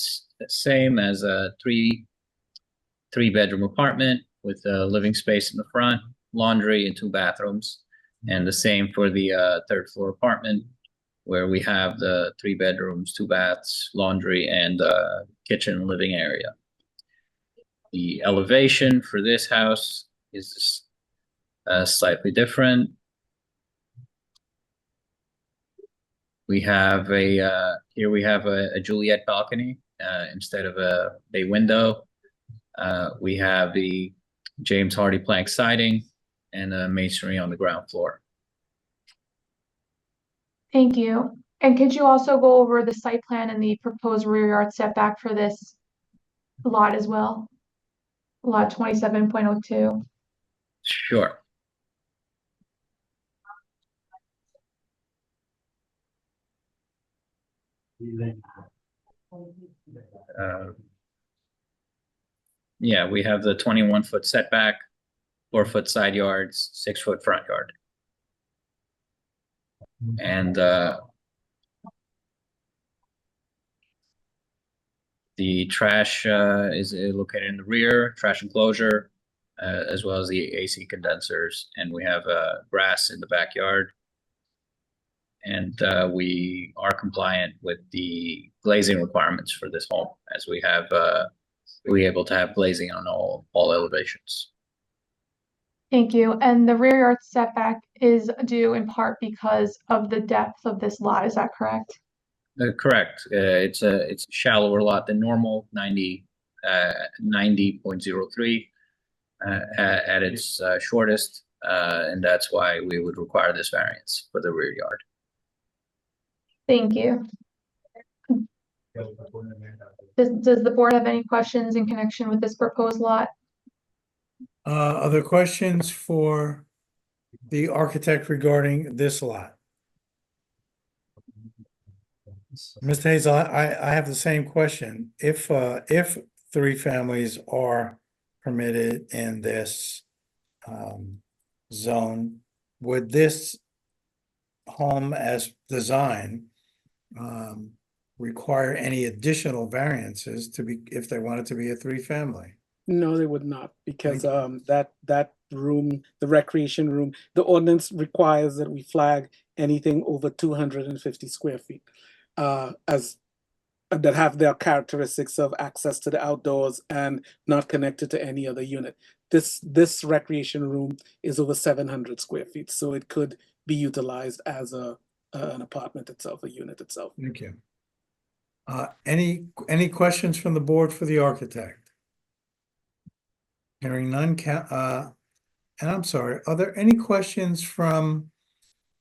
Speaker 11: same as a three-bedroom apartment with a living space in the front, laundry, and 2 bathrooms. And the same for the third floor apartment, where we have the 3 bedrooms, 2 baths, laundry, and kitchen and living area. The elevation for this house is slightly different. We have here we have a Juliet balcony instead of a bay window. We have the James Hardy plank siding and masonry on the ground floor.
Speaker 8: Thank you. And could you also go over the site plan and the proposed rear yard setback for this lot as well? Lot 27.02.
Speaker 11: Sure. Yeah, we have the 21 foot setback, 4 foot side yards, 6 foot front yard. And the trash is located in the rear, trash enclosure, as well as the AC condensers. And we have grass in the backyard. And we are compliant with the glazing requirements for this home, as we have we're able to have glazing on all elevations.
Speaker 8: Thank you. And the rear yard setback is due in part because of the depth of this lot, is that correct?
Speaker 11: Correct. It's a shallower lot than normal, 90.03 at its shortest, and that's why we would require this variance for the rear yard.
Speaker 8: Thank you. Does the board have any questions in connection with this proposed lot?
Speaker 1: Other questions for the architect regarding this lot? Mr. Hazel, I have the same question. If 3 families are permitted in this zone, would this home as designed require any additional variances if they wanted to be a 3-family?
Speaker 12: No, they would not, because that room, the recreation room, the ordinance requires that we flag anything over 250 square feet as that have their characteristics of access to the outdoors and not connected to any other unit. This recreation room is over 700 square feet, so it could be utilized as an apartment itself, a unit itself.
Speaker 1: Thank you. Any questions from the board for the architect? Hearing none, and I'm sorry, are there any questions from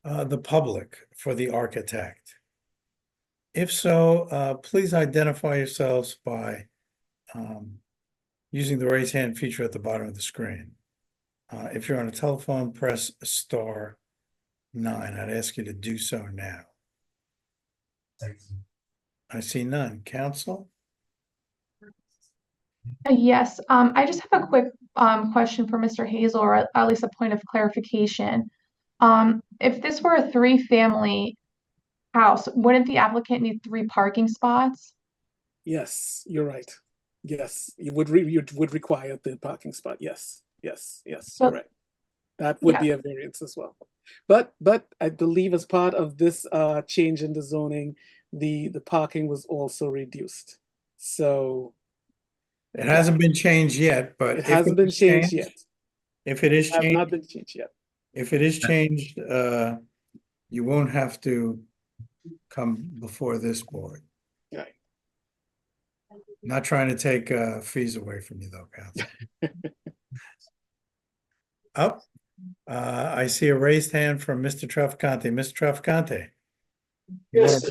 Speaker 1: the public for the architect? If so, please identify yourselves by using the raise hand feature at the bottom of the screen. If you're on a telephone, press *9. I'd ask you to do so now. I see none. Council?
Speaker 8: Yes, I just have a quick question for Mr. Hazel, or at least a point of clarification. If this were a three-family house, wouldn't the applicant need 3 parking spots?
Speaker 12: Yes, you're right. Yes, you would require the parking spot. Yes, you're
Speaker 8: So,
Speaker 12: right. That would
Speaker 8: yeah,
Speaker 12: be a variance as well. But I believe as part of this change in the zoning, the parking was also reduced. So
Speaker 1: It hasn't been changed yet, but
Speaker 12: it
Speaker 1: if
Speaker 12: hasn't
Speaker 1: it
Speaker 12: been
Speaker 1: is
Speaker 12: changed yet.
Speaker 1: if it is
Speaker 12: Have
Speaker 1: changed,
Speaker 12: not been changed yet.
Speaker 1: if it is changed, you won't have to come before this board.
Speaker 12: Right.
Speaker 1: Not trying to take fees away from you though, Council. Up, I see a raised hand from Mr. Trafficante. Mr. Trafficante.
Speaker 9: Yes.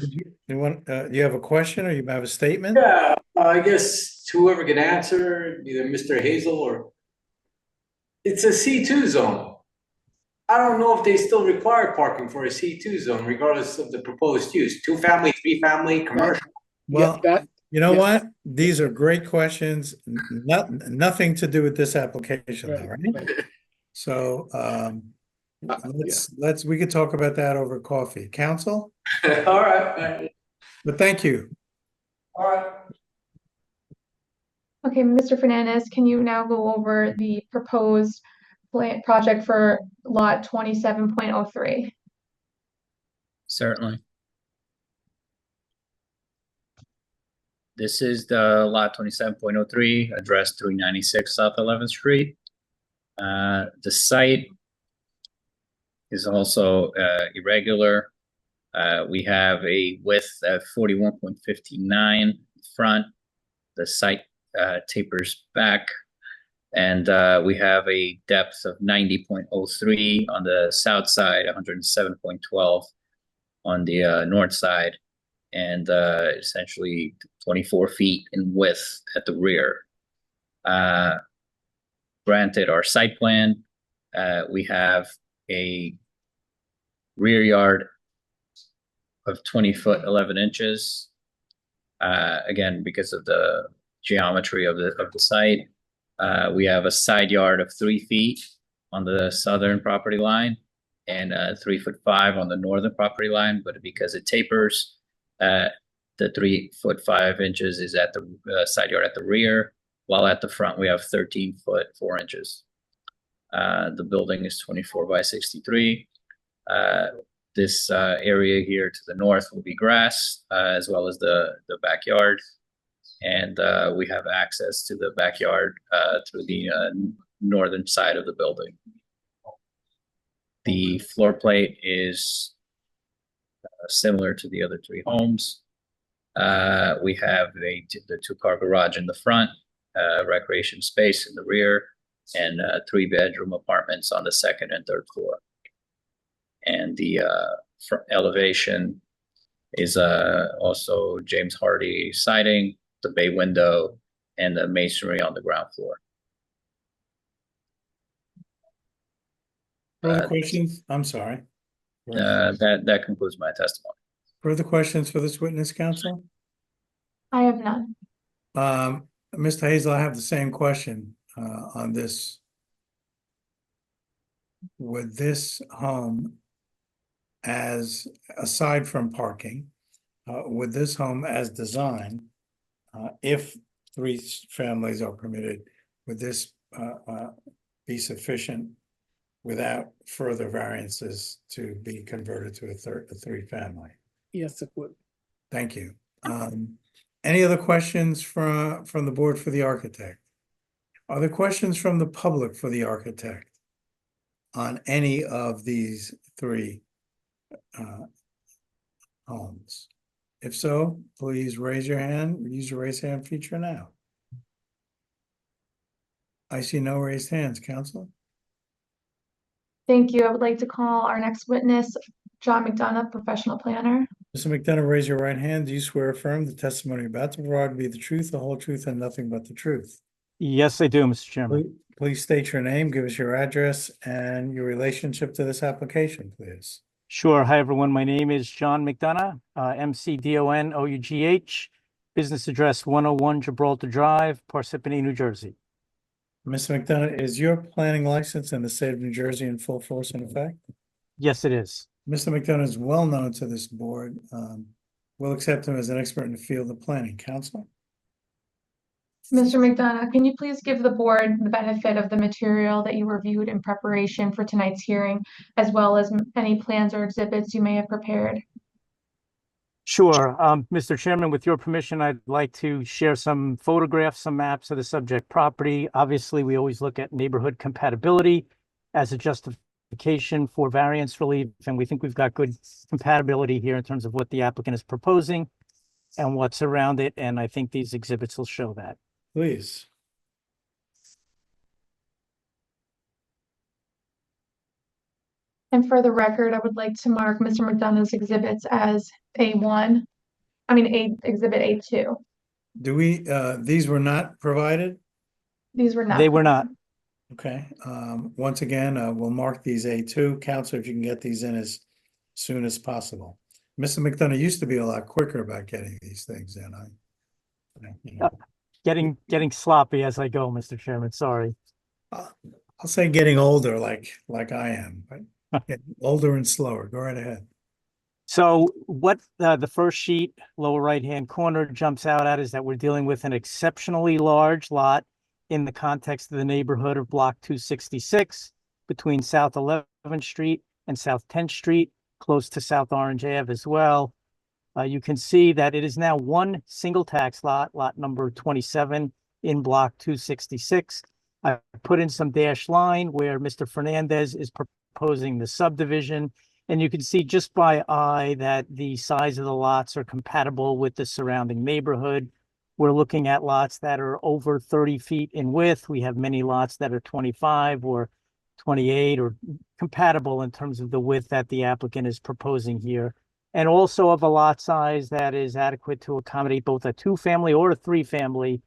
Speaker 1: You have a question or you have a statement?
Speaker 9: Yeah, I guess whoever can answer, either Mr. Hazel or it's a C2 zone. I don't know if they still require parking for a C2 zone, regardless of the proposed use. 2-family, 3-family, commercial.
Speaker 1: Well,
Speaker 12: that
Speaker 1: you know
Speaker 12: yes.
Speaker 1: what? These are great questions. Nothing to do with this application though,
Speaker 12: Right,
Speaker 1: right?
Speaker 12: right.
Speaker 1: So,
Speaker 12: Yeah.
Speaker 1: we could talk about that over coffee. Council?
Speaker 9: All right.
Speaker 1: But thank you.
Speaker 9: All right.
Speaker 8: okay, Mr. Fernandez, can you now go over the proposed project for lot 27.03?
Speaker 11: Certainly. This is the lot 27.03, address 396 South 11th Street. The site is also irregular. We have a width of 41.59 front. The site tapers back, and we have a depth of 90.03 on the south side, 107.12 on the north side, and essentially 24 feet in width at the rear. Granted our site plan, we have a rear yard of 20 foot 11 inches. Again, because of the geometry of the site, we have a side yard of 3 feet on the southern property line and 3'5" on the northern property line. But because it tapers, the 3'5" is at the side yard at the rear, while at the front we have 13 foot 4 inches. The building is 24 by 63. This area here to the north will be grass, as well as the backyard. And we have access to the backyard through the northern side of the building. The floor plate is similar to the other 3 homes. We have the 2-car garage in the front, recreation space in the rear, and 3-bedroom apartments on the 2nd and 3rd floor. And the elevation is also James Hardy siding, the bay window, and the masonry on the ground floor.
Speaker 1: Further questions? I'm sorry.
Speaker 11: That concludes my testimony.
Speaker 1: Further questions for this witness, Council?
Speaker 8: I have none.
Speaker 1: Mr. Hazel, I have the same question on this. Would this home, as aside from parking, would this home as designed, if 3 families are permitted, would this be sufficient without further variances to be converted to a 3-family?
Speaker 12: Yes, it would.
Speaker 1: Thank you. Any other questions from the board for the architect? Are there questions from the public for the architect on any of these 3 homes? If so, please raise your hand. Use your raise hand feature now. I see no raised hands, Council.
Speaker 8: Thank you. I would like to call our next witness, John McDonough, professional planner.
Speaker 1: Mr. McDonough, raise your right hand. Do you swear or affirm the testimony about to provide be the truth, the whole truth, and nothing but the truth?
Speaker 13: Yes, I do, Mr. Chairman.
Speaker 1: Please state your name, give us your address, and your relationship to this application, please.
Speaker 13: Sure. Hi, everyone. My name is John McDonough, McDonough, business address 101 Gibraltar Drive, Parsippany, New Jersey.
Speaker 1: Mr. McDonough, is your planning license in the state of New Jersey in full force and effect?
Speaker 13: Yes, it is.
Speaker 1: Mr. McDonough is well known to this board. We'll accept him as an expert in the field of planning. Counsel?
Speaker 8: Mr. McDonough, can you please give the board the benefit of the material that you reviewed in preparation for tonight's hearing, as well as any plans or exhibits you may have prepared?
Speaker 13: Sure. Mr. Chairman, with your permission, I'd like to share some photographs, some maps of the subject property. Obviously, we always look at neighborhood compatibility as a justification for variance relief, and we think we've got good compatibility here in terms of what the applicant is proposing and what's around it, and I think these exhibits will show that.
Speaker 1: Please.
Speaker 8: And for the record, I would like to mark Mr. McDonough's exhibits as exhibit A2.
Speaker 1: Do we, these were not provided?
Speaker 8: These were not.
Speaker 13: They were not.
Speaker 1: Okay, once again, we'll mark these A2. Counselor, if you can get these in as soon as possible. Mr. McDonough used to be a lot quicker about getting these things in.
Speaker 13: Getting sloppy as I go, Mr. Chairman. Sorry.
Speaker 1: I'll say getting older, like I am, but getting older and slower. Go right ahead.
Speaker 13: So what the first sheet, lower right-hand corner, jumps out at is that we're dealing with an exceptionally large lot in the context of the neighborhood of Block 266 between South 11th Street and South 10th Street, close to South Orange Ave as well. You can see that it is now one single tax lot, lot number 27 in Block 266. I put in some dashed line where Mr. Fernandez is proposing the subdivision. And you can see just by eye that the size of the lots are compatible with the surrounding neighborhood. We're looking at lots that are over 30 feet in width. We have many lots that are 25 or 28 or compatible in terms of the width that the applicant is proposing here. And also of a lot size that is adequate to accommodate both a two-family or a three-family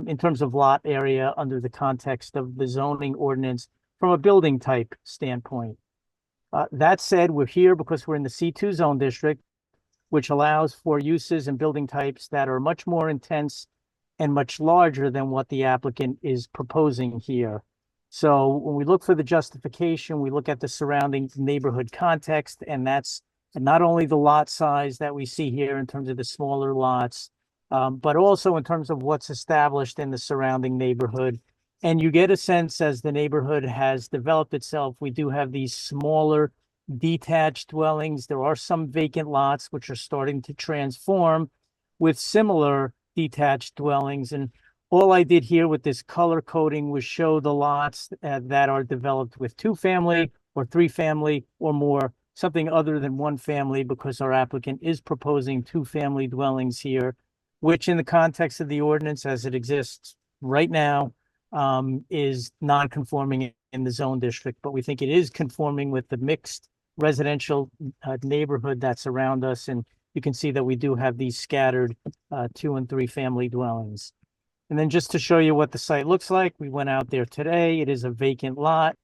Speaker 13: in terms of lot area under the context of the zoning ordinance from a building type standpoint. That said, we're here because we're in the C2 zone district, which allows for uses and building types that are much more intense and much larger than what the applicant is proposing here. So when we look for the justification, we look at the surrounding neighborhood context, and that's not only the lot size that we see here in terms of the smaller lots, but also in terms of what's established in the surrounding neighborhood. And you get a sense as the neighborhood has developed itself, we do have these smaller detached dwellings. There are some vacant lots which are starting to transform with similar detached dwellings. And all I did here with this color coding was show the lots that are developed with two-family or three-family or more, something other than one family, because our applicant is proposing two-family dwellings here, which in the context of the ordinance as it exists right now, is non-conforming in the zone district, but we think it is conforming with the mixed residential neighborhood that's around us. And you can see that we do have these scattered 2- and 3-family dwellings. And then just to show you what the site looks like, we went out there today. It is a vacant lot.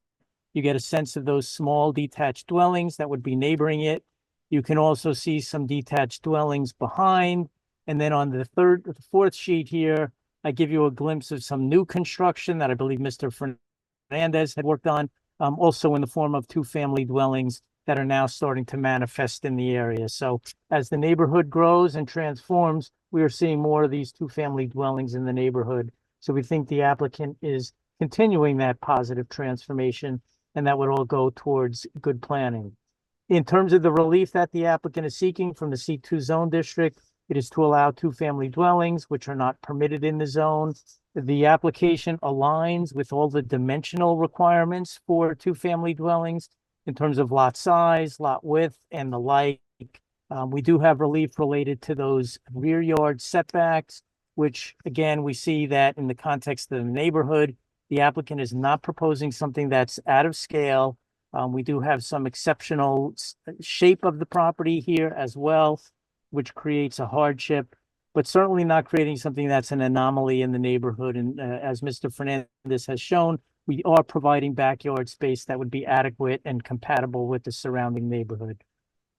Speaker 13: You get a sense of those small detached dwellings that would be neighboring it. You can also see some detached dwellings behind. And then on the fourth sheet here, I give you a glimpse of some new construction that I believe Mr. Fernandez had worked on, also in the form of two-family dwellings that are now starting to manifest in the area. So as the neighborhood grows and transforms, we are seeing more of these two-family dwellings in the neighborhood. So we think the applicant is continuing that positive transformation, and that would all go towards good planning. In terms of the relief that the applicant is seeking from the C2 zone district, it is to allow two-family dwellings, which are not permitted in the zone. The application aligns with all the dimensional requirements for two-family dwellings in terms of lot size, lot width, and the like. We do have relief related to those rear yard setbacks, which again, we see that in the context of the neighborhood, the applicant is not proposing something that's out of scale. We do have some exceptional shape of the property here as well, which creates a hardship, but certainly not creating something that's an anomaly in the neighborhood. And as Mr. Fernandez has shown, we are providing backyard space that would be adequate and compatible with the surrounding neighborhood.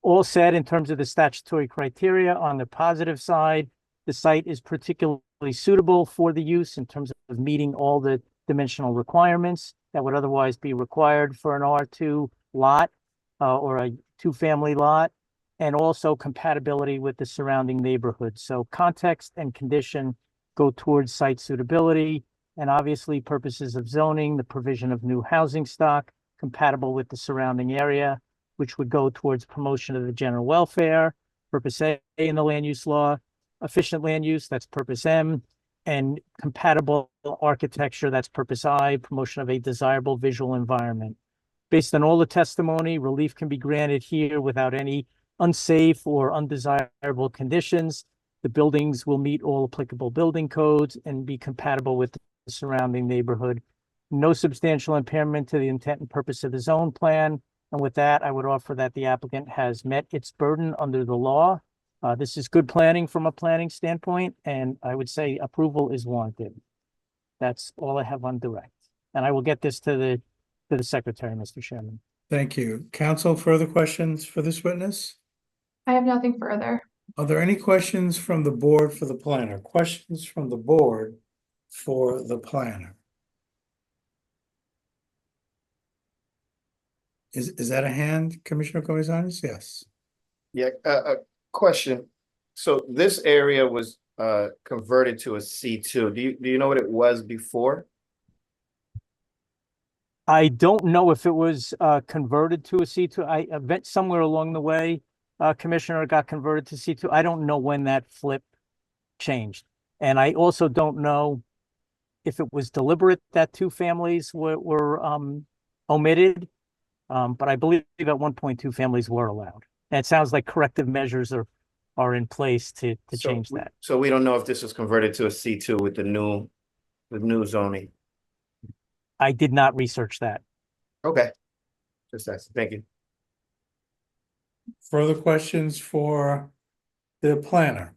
Speaker 13: All said, in terms of the statutory criteria, on the positive side, the site is particularly suitable for the use in terms of meeting all the dimensional requirements that would otherwise be required for an R2 lot or a two-family lot, and also compatibility with the surrounding neighborhood. So context and condition go towards site suitability, and obviously purposes of zoning, the provision of new housing stock compatible with the surrounding area, which would go towards promotion of the general welfare, purpose A in the land use law, efficient land use, that's purpose M, and compatible architecture, that's purpose I, promotion of a desirable visual environment. Based on all the testimony, relief can be granted here without any unsafe or undesirable conditions. The buildings will meet all applicable building codes and be compatible with the surrounding neighborhood. No substantial impairment to the intent and purpose of the zone plan. And with that, I would offer that the applicant has met its burden under the law. This is good planning from a planning standpoint, and I would say approval is warranted. That's all I have on direct. And I will get this to the secretary, Mr. Chairman.
Speaker 1: Thank you. Council, further questions for this witness?
Speaker 8: I have nothing further.
Speaker 1: Are there any questions from the board for the planner? Questions from the board for the planner? Is that a hand, Commissioner Comisanis? Yes.
Speaker 6: Yeah, a question. So this area was converted to a C2. Do you know what it was before?
Speaker 13: I don't know if it was converted to a C2. I bet somewhere along the way, Commissioner, got converted to C2. I don't know when that flip changed. And I also don't know if it was deliberate that two families were omitted. But I believe at one point, two families were allowed. And it sounds like corrective measures are in place to change that.
Speaker 6: So we don't know if this was converted to a C2 with the new zoning.
Speaker 13: I did not research that.
Speaker 6: Okay. Just asking. Thank you.
Speaker 1: Further questions for the planner?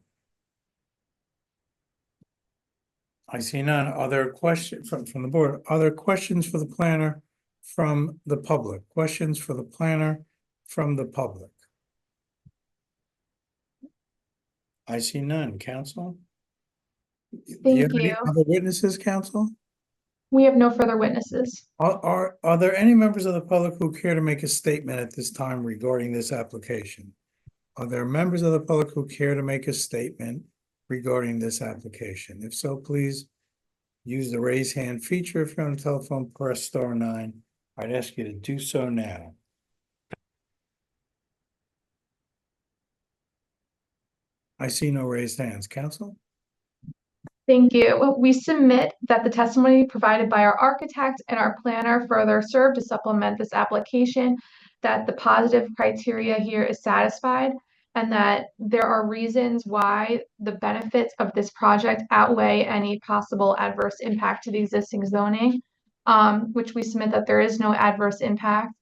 Speaker 1: I see none. Other questions from the board? Other questions for the planner from the public? Questions for the planner from the public? I see none. Council? Do you have
Speaker 8: Thank
Speaker 1: any
Speaker 8: you.
Speaker 1: other witnesses, council?
Speaker 8: We have no further witnesses.
Speaker 1: Are there any members of the public who care to make a statement at this time regarding this application? Are there members of the public who care to make a statement regarding this application? If so, please use the raise hand feature. If you're on the telephone, press *9. I'd ask you to do so now. I see no raised hands. Council?
Speaker 8: Thank you. We submit that the testimony provided by our architect and our planner further serve to supplement this application, that the positive criteria here is satisfied, and that there are reasons why the benefits of this project outweigh any possible adverse impact to the existing zoning, which we submit that there is no adverse impact.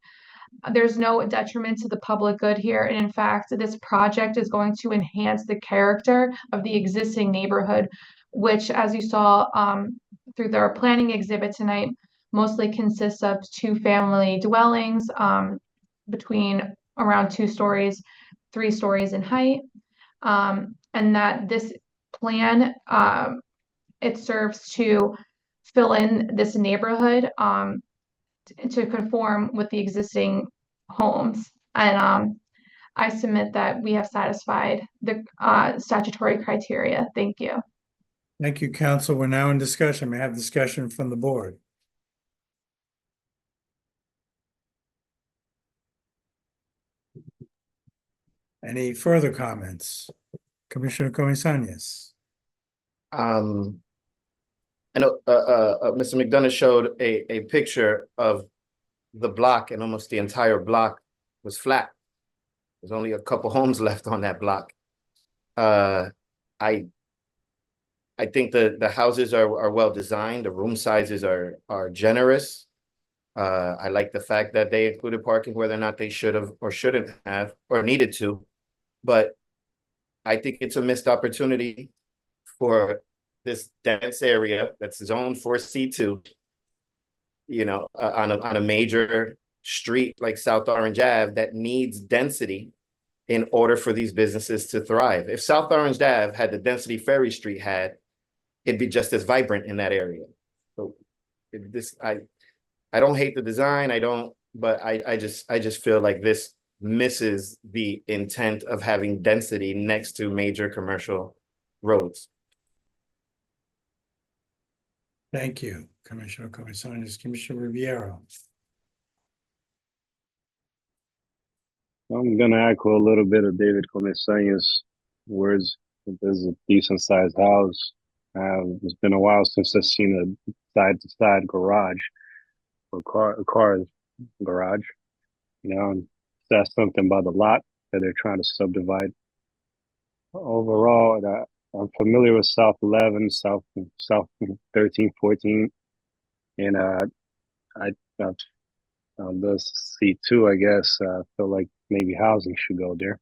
Speaker 8: There's no detriment to the public good here. And in fact, this project is going to enhance the character of the existing neighborhood, which, as you saw through their planning exhibit tonight, mostly consists of two-family dwellings between around 2 stories, 3 stories in height. And that this plan, it serves to fill in this neighborhood to conform with the existing homes. And I submit that we have satisfied the statutory criteria. Thank you.
Speaker 1: Thank you, council. We're now in discussion. May I have discussion from the board? Any further comments? Commissioner Comisanis?
Speaker 6: I know Mr. McDonough showed a picture of the block, and almost the entire block was flat. There's only a couple homes left on that block. I think the houses are well designed. The room sizes are generous. I like the fact that they included parking, whether or not they should have or shouldn't have or needed to. But I think it's a missed opportunity for this dense area that's zoned for C2, you know, on a major street like South Orange Ave that needs density, in order for these businesses to thrive. If South Orange Ave had the density Ferry Street had, it'd be just as vibrant in that area. So I don't hate the design, but I just feel like this misses the intent of having density next to major commercial roads.
Speaker 1: Thank you, Commissioner Comisarios. Commissioner Riviera.
Speaker 5: I'm gonna echo a little bit of David Comisarios' words. This is a decent sized house. It's been a while since I've seen a side to side garage or a car's garage. You know, and that's something about the lot that they're trying to subdivide. Overall, I'm familiar with South 11, South 13, 14, and the C2, I guess. I feel like maybe housing should go there,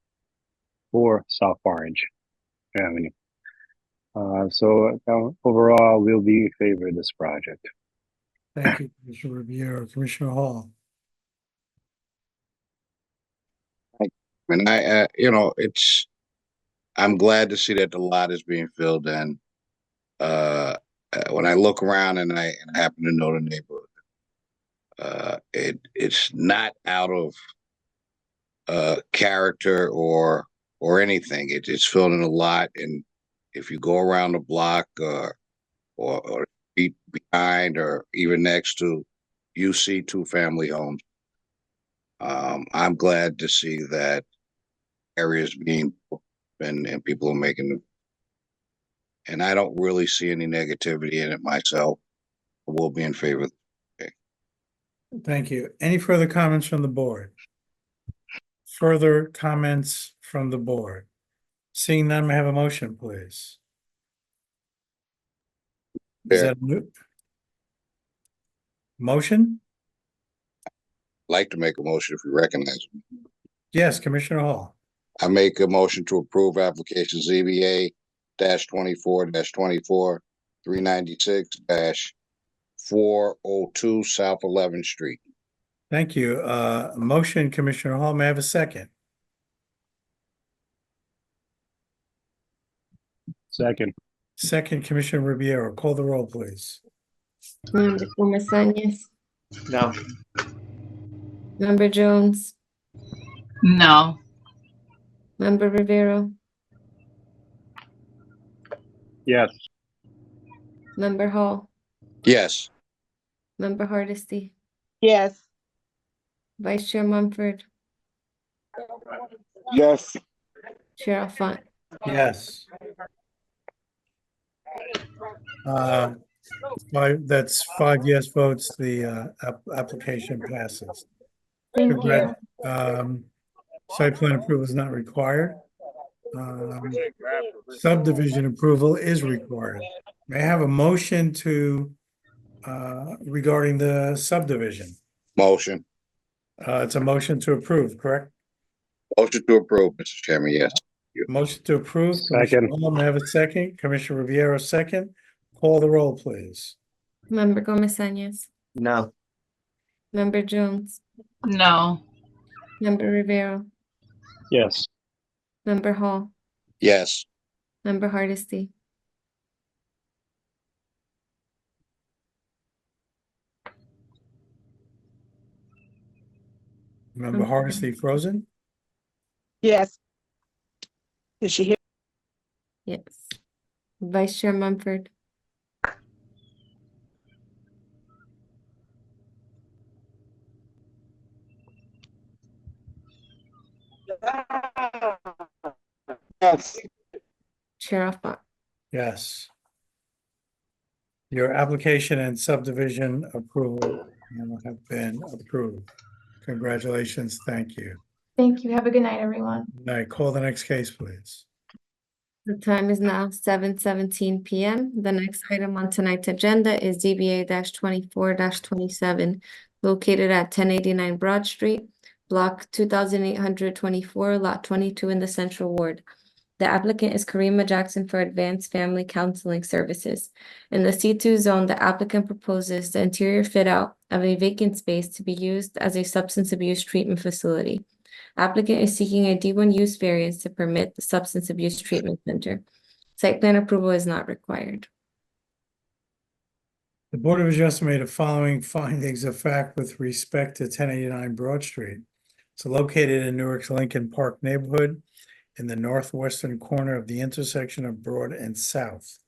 Speaker 5: or South Orange Avenue. So overall, we'll be in favor of this project.
Speaker 1: Thank you, Commissioner Riviera. Commissioner Hall.
Speaker 14: And I'm glad to see that the lot is being filled in. When I look around and I happen to know the neighborhood, it's not out of character or anything. It's filled in a lot, and if you go around the block or behind or even next to, you see two-family homes. I'm glad to see that areas being and people are making them. And I don't really see any negativity in it myself. I will be in favor.
Speaker 1: Thank you. Any further comments from the board? Further comments from the board? Seeing none, may I have a motion, please? Is that a motion?
Speaker 14: I'd like to make a motion if you recognize me.
Speaker 1: Yes, Commissioner Hall.
Speaker 14: I make a motion to approve application ZBA-24-24 396-402 South 11th Street.
Speaker 1: Thank you. Motion, Commissioner Hall. May I have a second?
Speaker 5: Second.
Speaker 1: Second, Commissioner Riviera. Call the roll, please.
Speaker 2: Member Comisarios,
Speaker 6: No.
Speaker 2: Member Jones,
Speaker 7: No.
Speaker 2: Member Rivera,
Speaker 5: Yes.
Speaker 2: Member Hall,
Speaker 14: Yes.
Speaker 2: Member Hardesty,
Speaker 3: Yes.
Speaker 2: Vice Chair Mumford,
Speaker 14: Yes.
Speaker 2: Chair Alphonse.
Speaker 1: Yes. That's 5 yes votes. The application passes.
Speaker 8: Thank you.
Speaker 1: Site plan approval is not required. Subdivision approval is required. May I have a motion to regarding the subdivision?
Speaker 14: Motion.
Speaker 1: It's a motion to approve, correct?
Speaker 14: Motion to approve, Mr. Chairman, yes.
Speaker 1: Motion to approve.
Speaker 5: Second.
Speaker 1: Commissioner Hall, may I have a second? Commissioner Riviera, second. Call the roll, please.
Speaker 2: Member Comisarios,
Speaker 6: No.
Speaker 2: Member Jones,
Speaker 7: No.
Speaker 2: Member Rivera,
Speaker 5: Yes.
Speaker 2: Member Hall,
Speaker 14: Yes.
Speaker 2: Member Hardesty,
Speaker 1: Member Hardesty frozen?
Speaker 3: Yes. Did she hear?
Speaker 2: yes. Vice Chair Mumford,
Speaker 3: Yes.
Speaker 2: Chair Alphonse.
Speaker 1: Yes. Your application and subdivision approval have been approved. Congratulations. Thank you.
Speaker 8: Thank you. Have a good night, everyone.
Speaker 1: Now, call the next case, please.
Speaker 2: The time is now 7:17 PM. The next item on tonight's agenda is ZBA 24-27, located at 1089 Broad Street, block 2824, lot 22 in the Central Ward. The applicant is Karima Jackson for Advanced Family Counseling Services. In the C2 zone, the applicant proposes the interior fit out of a vacant space to be used as a substance abuse treatment facility. Applicant is seeking a D1 use variance to permit the substance abuse treatment center. Site plan approval is not required.
Speaker 1: The Board of Adjustment made the following findings of fact with respect to 1089 Broad Street. It's located in Newark's Lincoln Park neighborhood in the northwestern corner of the intersection of Broad and South.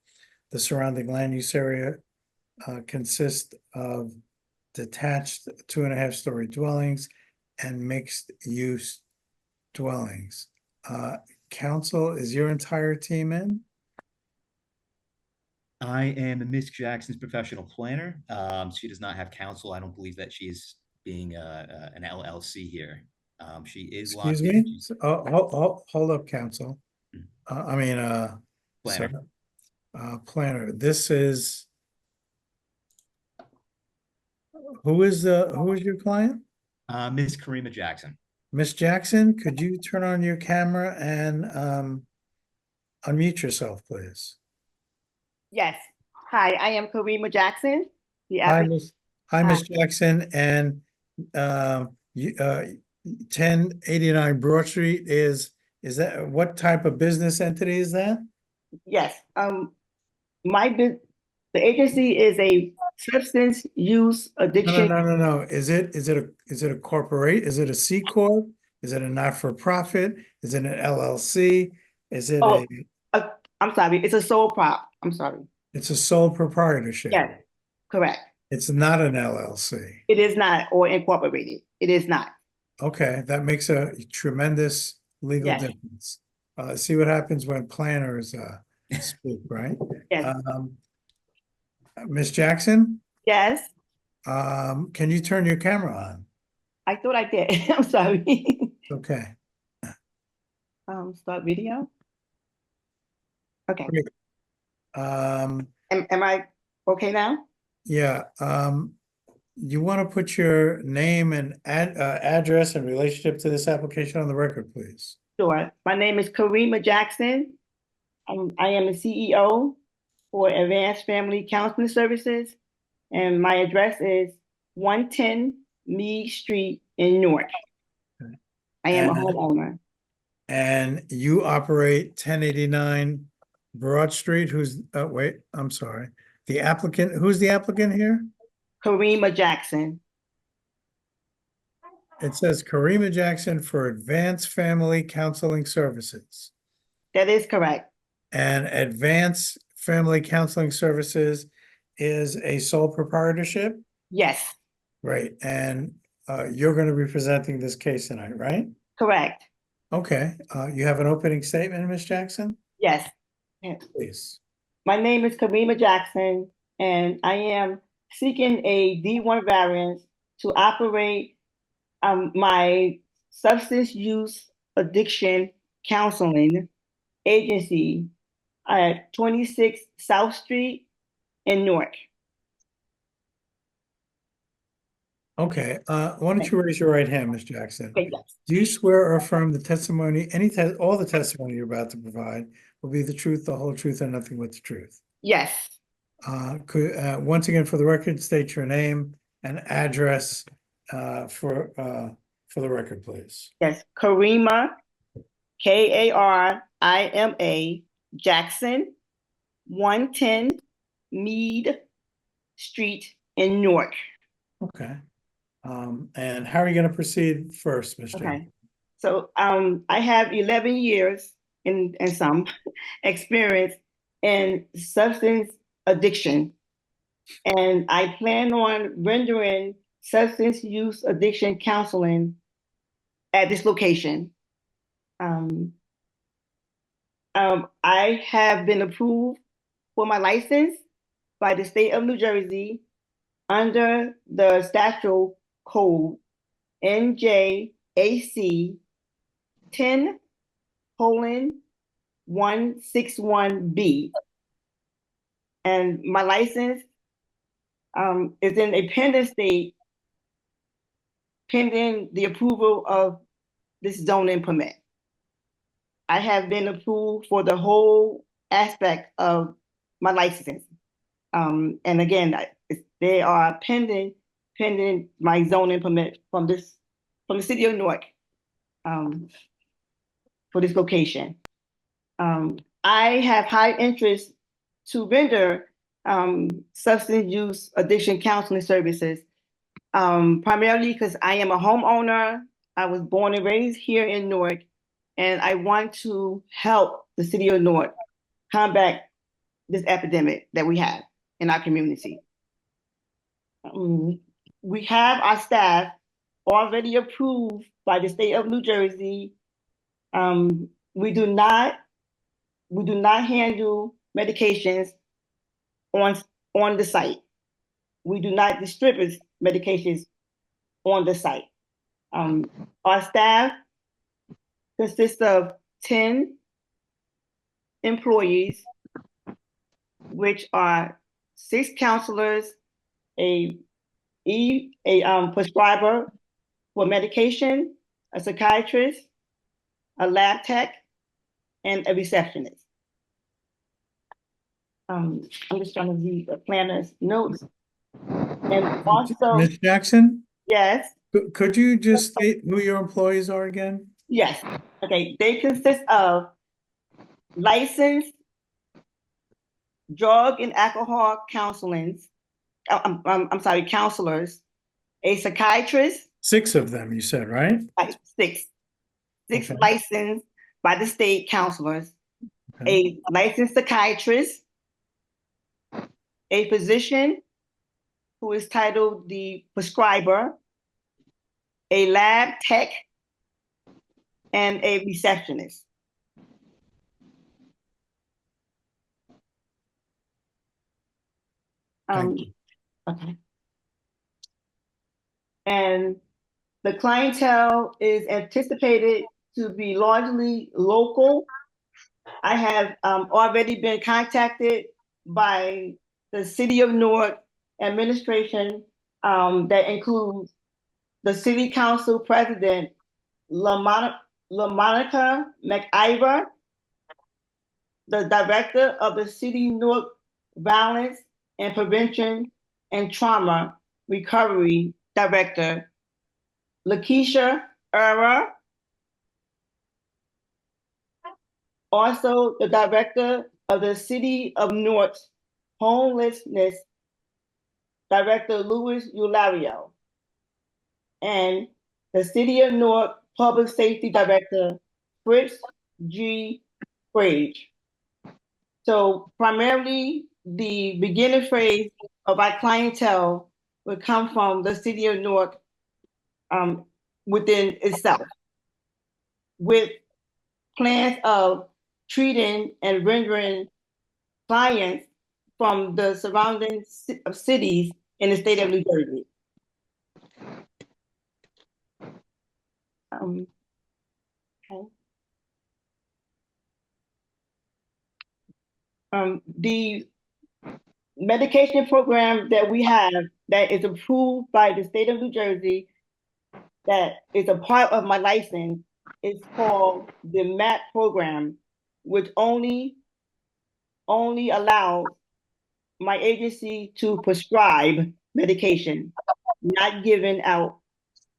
Speaker 1: The surrounding land use area consists of detached 2.5-story dwellings and mixed-use dwellings. Council, is your entire team in?
Speaker 15: I am Miss Jackson's professional planner. She does not have counsel. I don't believe that she is being an LLC here. She is locked
Speaker 1: Excuse
Speaker 15: in.
Speaker 1: me? Hold up, council.
Speaker 15: Planner.
Speaker 1: Sorry. Planner, this is. Who is your client?
Speaker 15: Miss Karima Jackson.
Speaker 1: Miss Jackson, could you turn on your camera and unmute yourself, please?
Speaker 16: Yes. Hi, I am Karima Jackson.
Speaker 1: Hi, Miss Jackson, and 1089 Broad Street is that, what type of business entity is that?
Speaker 16: Yes. The agency is a substance use addiction.
Speaker 1: No. Is it a corporate? Is it a C corp? Is it a not-for-profit? Is it an LLC? Is it
Speaker 16: I'm sorry, it's a sole prop. I'm sorry.
Speaker 1: It's a sole proprietorship?
Speaker 16: Yes, correct.
Speaker 1: It's not an LLC?
Speaker 16: It is not, or incorporated. It is not.
Speaker 1: Okay, that makes a tremendous legal difference. See what happens when planners speak, right?
Speaker 16: Yes.
Speaker 1: Miss Jackson?
Speaker 16: Yes.
Speaker 1: Can you turn your camera on?
Speaker 16: I thought I did. I'm sorry.
Speaker 1: Okay.
Speaker 16: Start video. Okay.
Speaker 1: Great.
Speaker 16: Am I okay now?
Speaker 1: Yeah. You want to put your name and address and relationship to this application on the record, please?
Speaker 16: Sure. My name is Karima Jackson. I am the CEO for Advanced Family Counseling Services, and my address is 110 Meade Street in Newark.
Speaker 1: Okay.
Speaker 16: I am a homeowner.
Speaker 1: And you operate 1089 Broad Street, who's, wait, I'm sorry. The applicant, who's the applicant here?
Speaker 16: Karima Jackson.
Speaker 1: It says Karima Jackson for Advanced Family Counseling Services.
Speaker 16: That is correct.
Speaker 1: And Advanced Family Counseling Services is a sole proprietorship?
Speaker 16: Yes.
Speaker 1: Right, and you're going to be presenting this case tonight, right?
Speaker 16: Correct.
Speaker 1: Okay, you have an opening statement, Ms. Jackson?
Speaker 16: Yes.
Speaker 1: Please.
Speaker 16: My name is Karima Jackson, and I am seeking a D1 variance to operate my substance use addiction counseling agency at 26 South Street in Newark.
Speaker 1: Okay, why don't you raise your right hand, Ms. Jackson?
Speaker 16: Okay, yes.
Speaker 1: Do you swear or affirm the testimony, all the testimony you're about to provide will be the truth, the whole truth, and nothing but the truth?
Speaker 16: Yes.
Speaker 1: Once again, for the record, state your name and address for the record, please.
Speaker 16: Yes, Karima, Karima Jackson, 110 Meade Street in Newark.
Speaker 1: Okay. And how are you going to proceed first, Ms. Jackson?
Speaker 16: Okay. So I have 11 years and some experience in substance addiction, and I plan on rendering substance use addiction counseling at this location. I have been approved for my license by the state of New Jersey under the statute code NJAC 10:161B. And my license is in a pending state, pending the approval of this zoning permit. I have been approved for the whole aspect of my license. And again, they are pending my zoning permit from the city of Newark. for this location. I have high interest to render substance use addiction counseling services, primarily because I am a homeowner. I was born and raised here in Newark, and I want to help the city of Newark combat this epidemic that we have in our community. We have our staff already approved by the state of New Jersey. We do not handle medications on the site. We do not distribute medications on the site. Our staff consists of 10 employees, which are 6 counselors, a prescriber for medication, a psychiatrist, a lab tech, and a receptionist. I'm just trying to read the planner's notes. And also,
Speaker 1: Ms. Jackson,
Speaker 16: yes,
Speaker 1: could you just state who your employees are again?
Speaker 16: yes. Okay, they consist of licensed drug and alcohol counselors, a psychiatrist.
Speaker 1: 6 of them, you said, right?
Speaker 16: Right, 6
Speaker 1: Okay.
Speaker 16: licensed by the state counselors,
Speaker 1: Okay.
Speaker 16: a licensed psychiatrist, a physician who is titled the prescriber, a lab tech, and a receptionist. Okay. And the clientele is anticipated to be largely local. I have already been contacted by the City of Newark administration that includes the City Council President, LaMonica McIver, the Director of the City Newark Violence and Prevention and Trauma Recovery Director, Lakeisha Era, also the Director of the City of Newark's Homelessness Director, Louis Eulario, and the City of Newark Public Safety Director, Fritz G. Frage. So primarily, the beginning phase of our clientele would come from the City of Newark within itself, with plans of treating and rendering clients from the surrounding cities in the state of New Jersey. The medication program that we have that is approved by the state of New Jersey, that is a part of my license, is called the MAP program, which only allows my agency to prescribe medication, not given out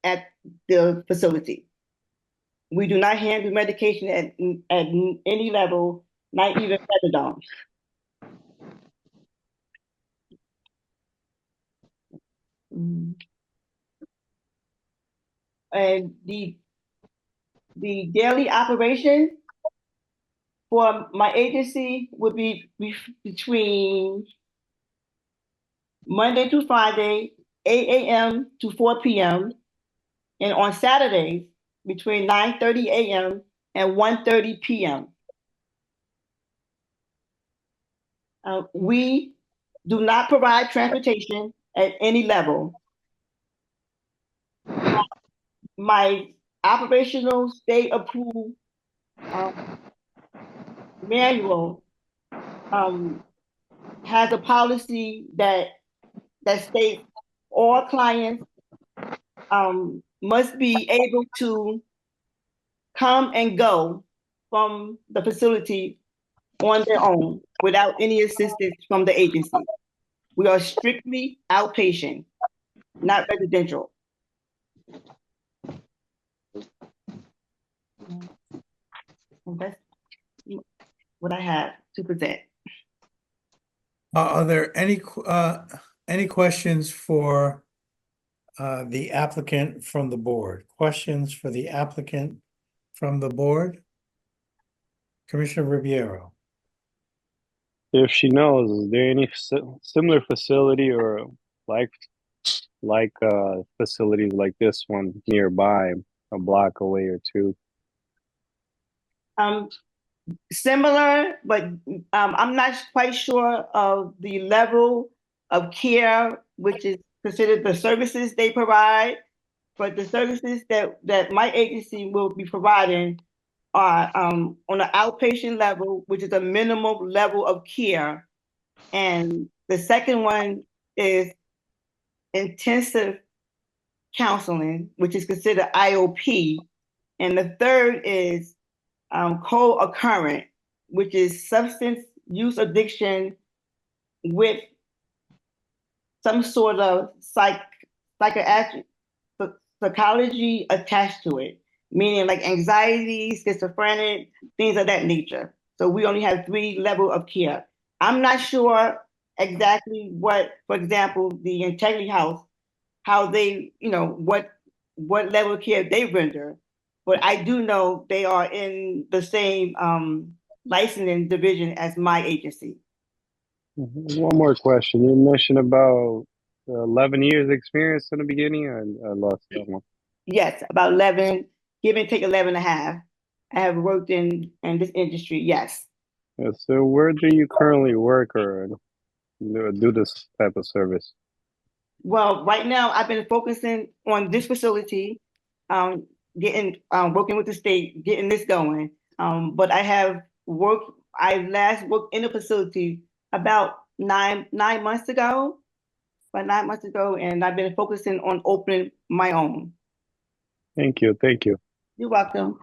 Speaker 16: at the facility. We do not handle medication at any level, not even methadone. And the daily operation for my agency would be between Monday to Friday, 8 a.m. to 4 p.m. and on Saturdays between 9:30 a.m. and 1:30 p.m. We do not provide transportation at any level. My operational state approved manual has a policy that states all clients must be able to come and go from the facility on their own without any assistance from the agency. We are strictly outpatient, not residential. And that's what I have to present.
Speaker 1: Are there any questions for the applicant from the board? Questions for the applicant from the board? Commissioner Ribeiro.
Speaker 5: If she knows, is there any similar facility or like facilities like this one nearby, a block away or two?
Speaker 16: Similar, but I'm not quite sure of the level of care, which is considered the services they provide. But the services that my agency will be providing are on an outpatient level, which is a minimum level of care. And the second one is intensive counseling, which is considered IOP. And the third is co-occurrent, which is substance use addiction with some sort of psychiatric psychology attached to it, meaning like anxiety, schizophrenic, things of that nature. So we only have 3 levels of care. I'm not sure exactly what, for example, the Integrity House, how they, what level of care they render. But I do know they are in the same licensing division as my agency.
Speaker 5: One more question. You mentioned about 11 years experience in the beginning. I lost that one.
Speaker 16: Yes, about 11, give and take 11 and a half. I have worked in this industry, yes.
Speaker 5: Yeah, so where do you currently work or do this type of service?
Speaker 16: Well, right now I've been focusing on this facility, working with the state, getting this going. But I last worked in a facility about 9 months ago, and I've been focusing on opening my own.
Speaker 5: Thank you. Thank you.
Speaker 16: You're welcome.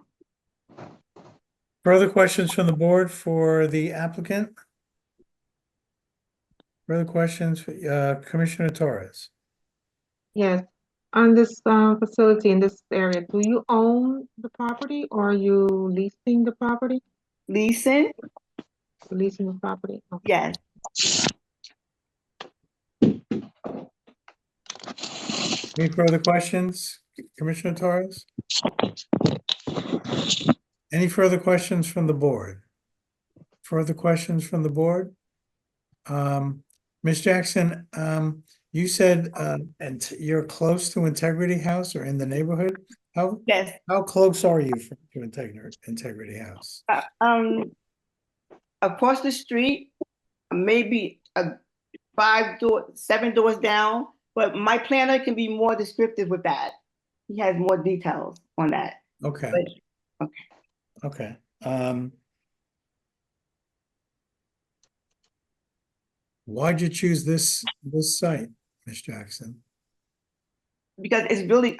Speaker 1: Further questions from the board for the applicant? Further questions, Commissioner Torres?
Speaker 17: Yes, on this facility in this area, do you own the property or are you leasing the property?
Speaker 16: Leasing?
Speaker 17: Leasing the property, okay.
Speaker 16: Yes.
Speaker 1: Any further questions, Commissioner Torres? Any further questions from the board? Further questions from the board? Ms. Jackson, you said and you're close to Integrity House or in the neighborhood?
Speaker 16: Yes.
Speaker 1: How close are you to Integrity House?
Speaker 16: Across the street, maybe 7 doors down, but my planner can be more descriptive with that. He has more details on that.
Speaker 1: Okay. Okay. Why'd you choose this site, Ms. Jackson?
Speaker 16: Because it's really,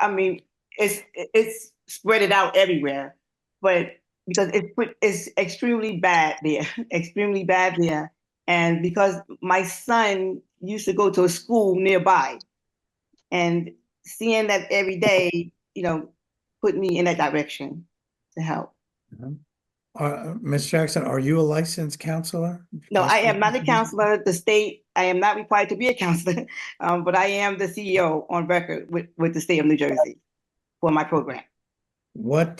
Speaker 16: it's spread it out everywhere, but because it's extremely bad there, extremely bad there. And because my son used to go to a school nearby, and seeing that every day, put me in that direction to help.
Speaker 1: Ms. Jackson, are you a licensed counselor?
Speaker 16: No, I am not a counselor. The state, I am not required to be a counselor, but I am the CEO on record with the state of New Jersey for my program.
Speaker 1: What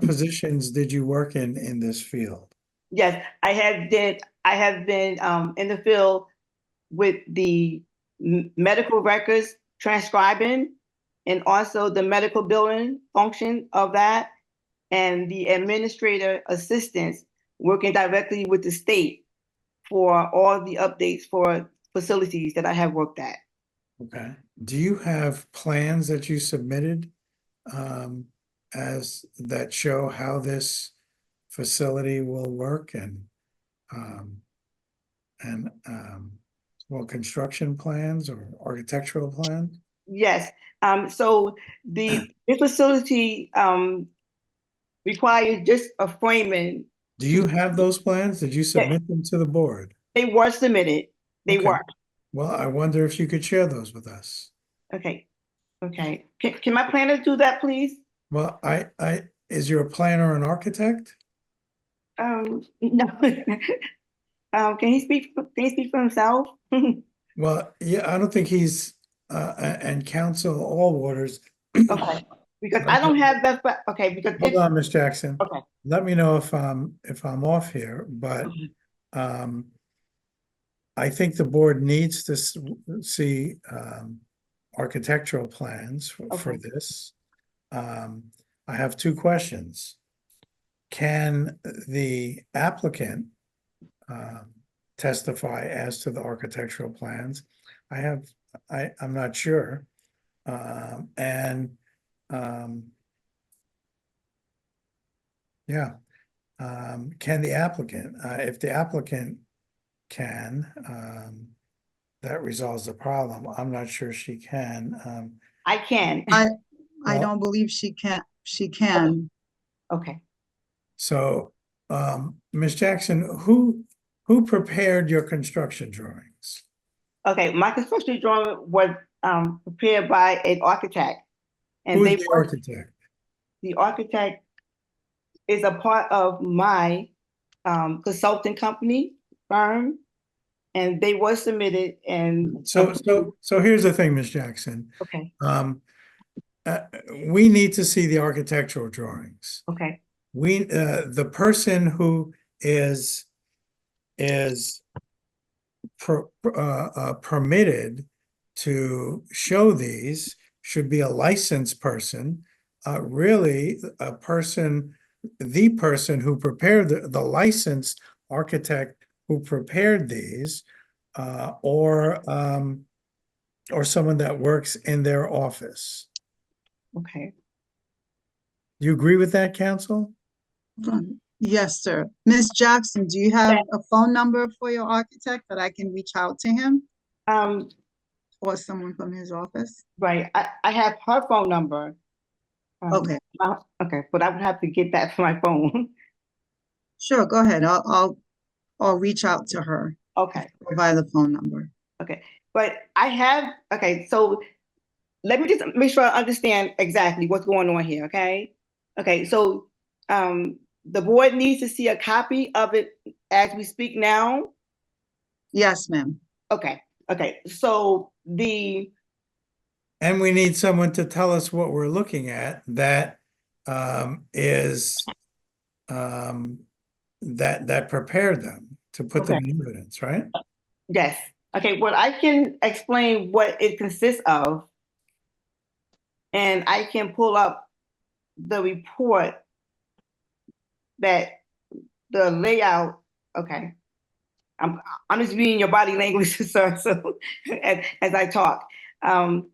Speaker 1: positions did you work in this field?
Speaker 16: Yes, I have been in the field with the medical records transcribing and also the medical billing function of that, and the administrator assistants working directly with the state for all the updates for facilities that I have worked at.
Speaker 1: Okay. Do you have plans that you submitted as that show how this facility will work and construction plans or architectural plans?
Speaker 16: Yes. So this facility requires just a framing.
Speaker 1: Do you have those plans? Did you submit them to the board?
Speaker 16: They were submitted. They were.
Speaker 1: Well, I wonder if you could share those with us.
Speaker 16: Okay. Can my planner do that, please?
Speaker 1: Well, is your planner an architect?
Speaker 16: No. Can he speak, can he speak for himself?
Speaker 1: Well, yeah, I don't think he's, and Council Allwaters.
Speaker 16: Okay, because I don't have that, okay, because
Speaker 1: Hold
Speaker 16: it's,
Speaker 1: on, Ms. Jackson.
Speaker 16: okay.
Speaker 1: Let me know if I'm off here, but, um, I think the board needs to see, architectural plans for
Speaker 16: Okay.
Speaker 1: this. I have two questions. Can the applicant, testify as to the architectural plans? I'm not sure. And, yeah. Can the applicant, if the applicant can, that resolves the problem. I'm not sure she can.
Speaker 16: I can.
Speaker 18: I
Speaker 1: Well-
Speaker 18: don't believe she can.
Speaker 16: Okay.
Speaker 1: So, Ms. Jackson, who prepared your construction drawings?
Speaker 16: Okay, my construction drawing was prepared by an architect. And
Speaker 1: Who's
Speaker 16: they
Speaker 1: the
Speaker 16: work,
Speaker 1: architect?
Speaker 16: the architect is a part of my consulting company firm, and they were submitted and.
Speaker 1: So here's the thing, Ms. Jackson.
Speaker 16: Okay,
Speaker 1: We need to see the architectural drawings.
Speaker 16: okay,
Speaker 1: The person who is permitted to show these should be a licensed person, really a person, the person who prepared the licensed architect who prepared these, or someone that works in their office.
Speaker 16: okay.
Speaker 1: You agree with that, counsel?
Speaker 18: Yes, sir. Ms. Jackson, do you have a phone number for your architect that I can reach out to him or someone from his office?
Speaker 16: Right, I have her phone number.
Speaker 18: Okay.
Speaker 16: Okay, but I would have to get that from my phone.
Speaker 18: Sure, go ahead. I'll reach out to her
Speaker 16: Okay,
Speaker 18: via the phone number.
Speaker 16: okay, but I have, okay, so let me just make sure I understand exactly what's going on here, okay? Okay, so the board needs to see a copy of it as we speak now?
Speaker 18: Yes, ma'am.
Speaker 16: Okay, okay, so
Speaker 1: And we need someone to tell us what we're looking at that is that prepared them to put them in evidence, right?
Speaker 16: yes, okay, well, I can explain what it consists of. And I can pull up the report that the layout, okay. I'm just reading your body language, sir, so as I talk.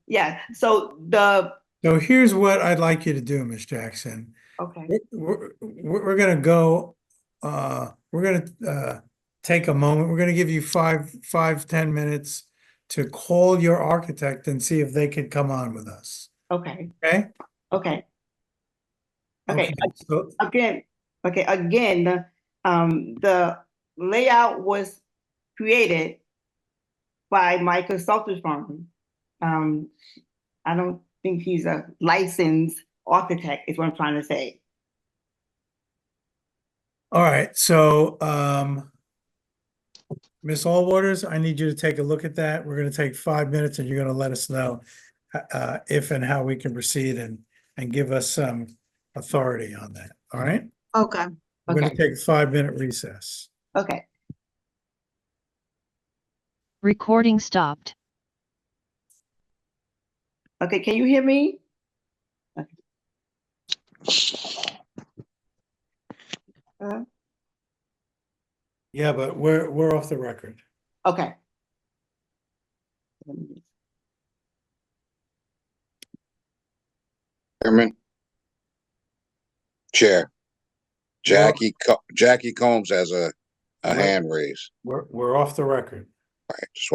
Speaker 16: Yeah, so
Speaker 1: So here's what I'd like you to do, Ms. Jackson.
Speaker 16: okay,
Speaker 1: We're gonna go, we're gonna take a moment. We're gonna give you 10 minutes to call your architect and see if they could come on with us.
Speaker 16: okay,
Speaker 1: Okay?
Speaker 16: okay.
Speaker 1: Okay, so
Speaker 16: Again, the layout was created by my consultant firm. I don't think he's a licensed architect, is what I'm trying to say.
Speaker 1: all right, so Ms. Allwaters, I need you to take a look at that. We're gonna take 5 minutes and you're gonna let us know if and how we can proceed and give us some authority on that, all right?
Speaker 18: Okay.
Speaker 1: We're gonna take a 5-minute recess.
Speaker 16: Okay.
Speaker 19: Recording stopped.
Speaker 16: Okay, can you hear me?
Speaker 1: Yeah, but we're off the record.
Speaker 16: Okay.
Speaker 14: Chairman. Chair. Jackie Combs has a hand raised.
Speaker 1: We're off the record.
Speaker 14: All right, just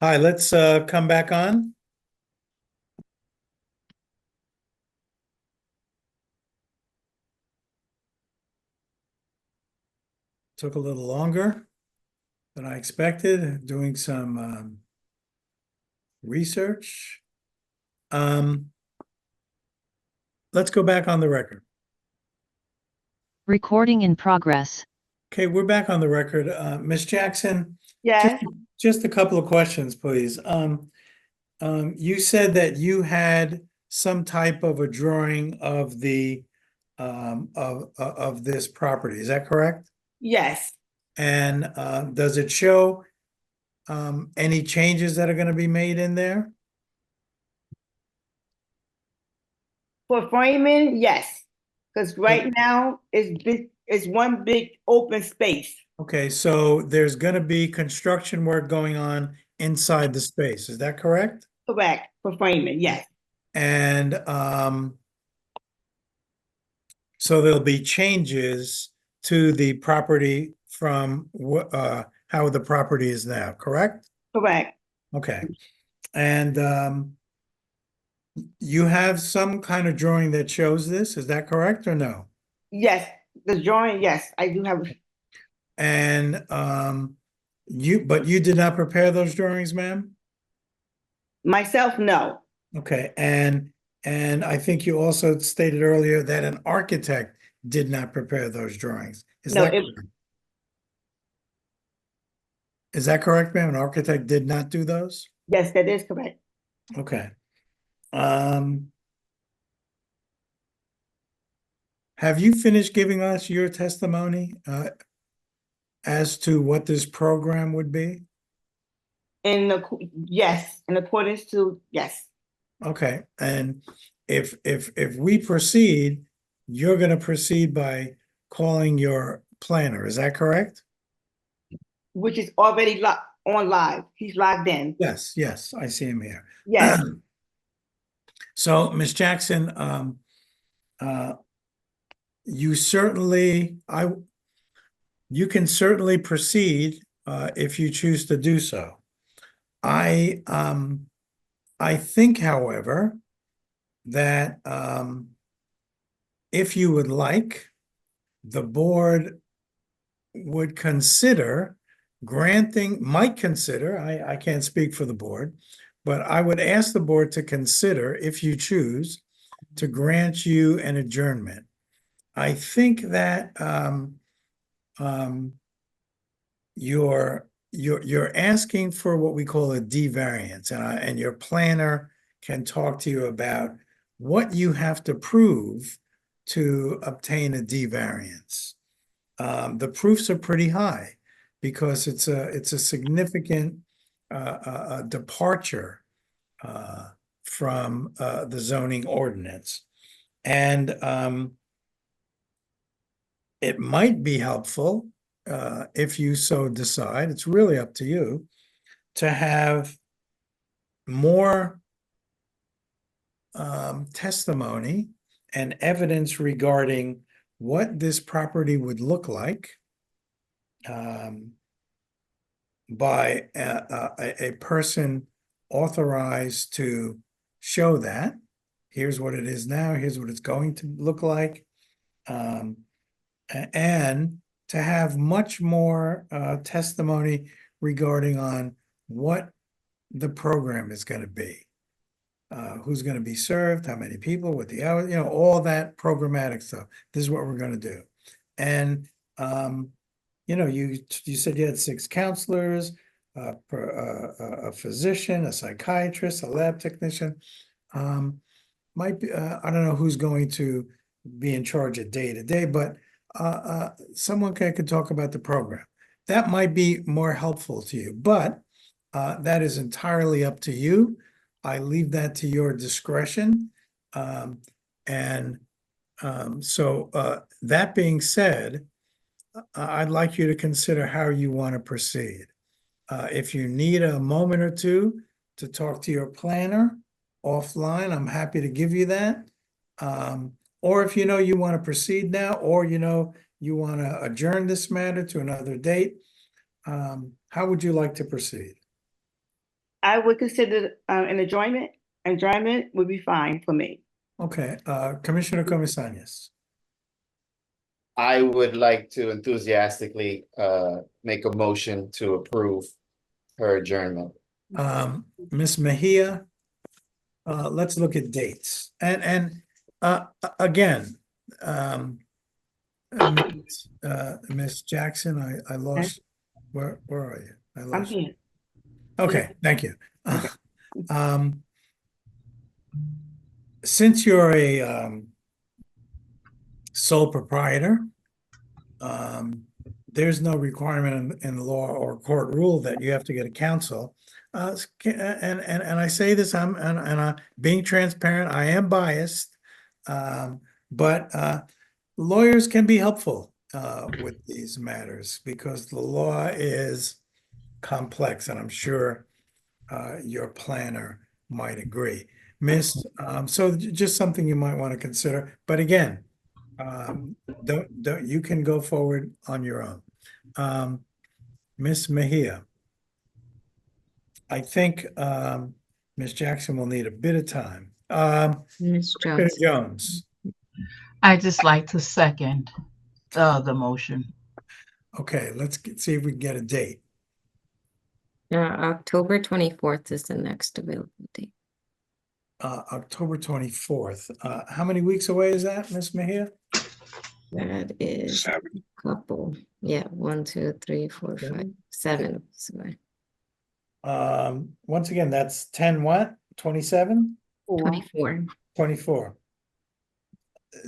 Speaker 1: Hi, let's come back on. Took a little longer than I expected, doing some research. Let's go back on the record.
Speaker 19: Recording in progress.
Speaker 1: Okay, we're back on the record. Ms. Jackson,
Speaker 16: Yes,
Speaker 1: just a couple of questions, please. You said that you had some type of a drawing of the of this property. Is that correct?
Speaker 16: yes.
Speaker 1: And does it show any changes that are going to be made in there?
Speaker 16: For framing, yes. Because right now it's one big open space.
Speaker 1: Okay, so there's going to be construction work going on inside the space. Is that correct?
Speaker 16: Correct. For framing, yes.
Speaker 1: And so there'll be changes to the property from how the property is now, correct?
Speaker 16: Correct.
Speaker 1: Okay. And you have some kind of drawing that shows this, is that correct or no?
Speaker 16: Yes. The drawing, yes, I do have.
Speaker 1: And but you did not prepare those drawings, ma'am?
Speaker 16: Myself, no.
Speaker 1: Okay, and I think you also stated earlier that an architect did not prepare those drawings. Is
Speaker 16: No,
Speaker 1: that correct? Is that correct, ma'am? An architect did not do those?
Speaker 16: Yes, that is correct.
Speaker 1: Okay. Have you finished giving us your testimony as to what this program would be?
Speaker 16: Yes, in accordance to, yes.
Speaker 1: Okay, and if we proceed, you're going to proceed by calling your planner, is that correct?
Speaker 16: Which is already on live. He's logged in.
Speaker 1: Yes, yes, I see him here.
Speaker 16: Yes.
Speaker 1: So, Ms. Jackson, you can certainly proceed if you choose to do so. I think, however, that if you would like, the board would consider might consider, I can't speak for the board, but I would ask the board to consider, if you choose, to grant you an adjournment. I think that you're asking for what we call a D variance, and your planner can talk to you about what you have to prove to obtain a D variance. The proofs are pretty high because it's a significant departure from the zoning ordinance. And it might be helpful, if you so decide, it's really up to you, to have more testimony and evidence regarding what this property would look like by a person authorized to show that. Here's what it is now, here's what it's going to look like. And to have much more testimony regarding on what the program is going to be. Who's going to be served, how many people, what the hours, all that programmatic stuff. This is what we're going to do. And, you said you had 6 counselors, a physician, a psychiatrist, a lab technician. Might be, I don't know who's going to be in charge of day-to-day, but someone could talk about the program. That might be more helpful to you, but that is entirely up to you. I leave that to your discretion. So that being said, I'd like you to consider how you want to proceed. If you need a moment or two to talk to your planner offline, I'm happy to give you that. Or if you want to proceed now, or you want to adjourn this matter to another date, how would you like to proceed?
Speaker 16: I would consider an adjournment. Adjournment would be fine for me.
Speaker 1: Okay, Commissioner Comisanias.
Speaker 6: I would like to enthusiastically make a motion to approve her adjournment.
Speaker 1: Ms. Mejia, let's look at dates. And again, Ms. Jackson, I lost, where are you? I
Speaker 16: I'm
Speaker 1: lost.
Speaker 16: here.
Speaker 1: Okay, thank you. Since you're a sole proprietor, there's no requirement in the law or court rule that you have to get a counsel. And I say this, I'm being transparent, I am biased, but lawyers can be helpful with these matters because the law is complex, and I'm sure your planner might agree. Miss, so just something you might want to consider. But again, don't you can go forward on your own. Miss Mejia, I think Miss Jackson will need a bit of time.
Speaker 2: Ms.
Speaker 1: Commissioner
Speaker 2: Jones.
Speaker 1: Jones.
Speaker 7: I just like to second the motion.
Speaker 1: Okay, see if we can get a date.
Speaker 2: October 24th is the next available date.
Speaker 1: October 24th. How many weeks away is that, Miss Mejia?
Speaker 2: That is a couple. Yeah, 1, 2, 3, 4, 5, 7. Sorry.
Speaker 1: Once again, that's 10 what? 27?
Speaker 2: 24.
Speaker 1: 24.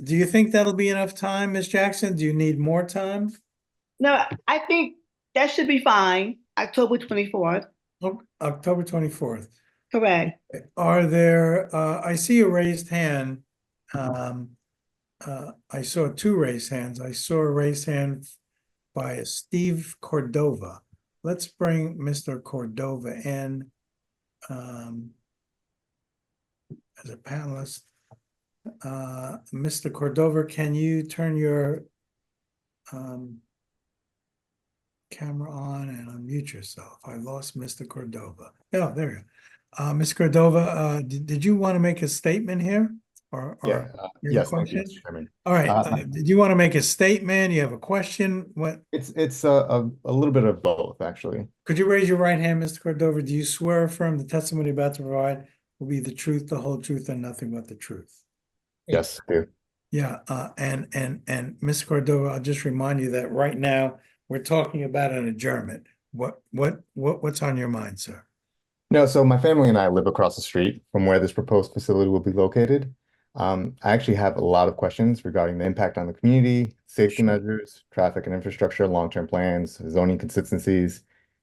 Speaker 1: Do you think that'll be enough time, Miss Jackson? Do you need more time?
Speaker 16: No, I think that should be fine. October 24th.
Speaker 1: October 24th.
Speaker 16: Correct.
Speaker 1: Are there, I see a raised hand. I saw 2 raised hands. I saw a raised hand by Steve Cordova. Let's bring Mr. Cordova in as a panelist. Mr. Cordova, can you turn your camera on and unmute yourself? I lost Mr. Cordova. Oh, there you go. Ms. Cordova, did you want to make a statement here? Or you have a
Speaker 20: yes, thank you,
Speaker 1: question?
Speaker 20: Mr. Chairman.
Speaker 1: All right, did you want to make a statement? You have a question? What?
Speaker 20: It's a little bit of both, actually.
Speaker 1: Could you raise your right hand, Mr. Cordova? Do you swear or affirm the testimony about to provide will be the truth, the whole truth, and nothing but the truth?
Speaker 20: Yes, I do.
Speaker 1: Yeah, and Ms. Cordova, I'll just remind you that right now we're talking about an adjournment. What's on your mind, sir?
Speaker 20: No, so my family and I live across the street from where this proposed facility will be located. I actually have a lot of questions regarding the impact on the community, safety measures, traffic and infrastructure, long-term plans, zoning consistencies,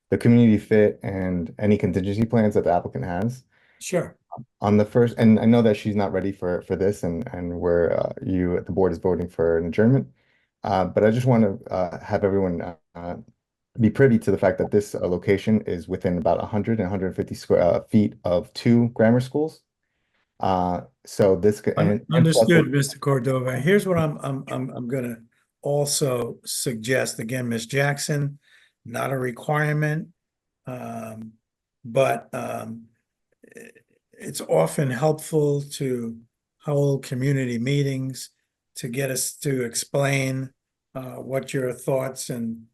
Speaker 20: the community fit, and any contingency plans that the applicant has.
Speaker 1: Sure.
Speaker 20: On the first, and I know that she's not ready for this, and where the board is voting for an adjournment. But I just want to have everyone be privy to the fact that this location is within about 100 and 150 feet of 2 grammar schools. So this
Speaker 1: understood, Mr. Cordova. Here's what I'm gonna also suggest again, Ms. Jackson, not a requirement, but it's often helpful to hold community meetings to get us to explain what your thoughts and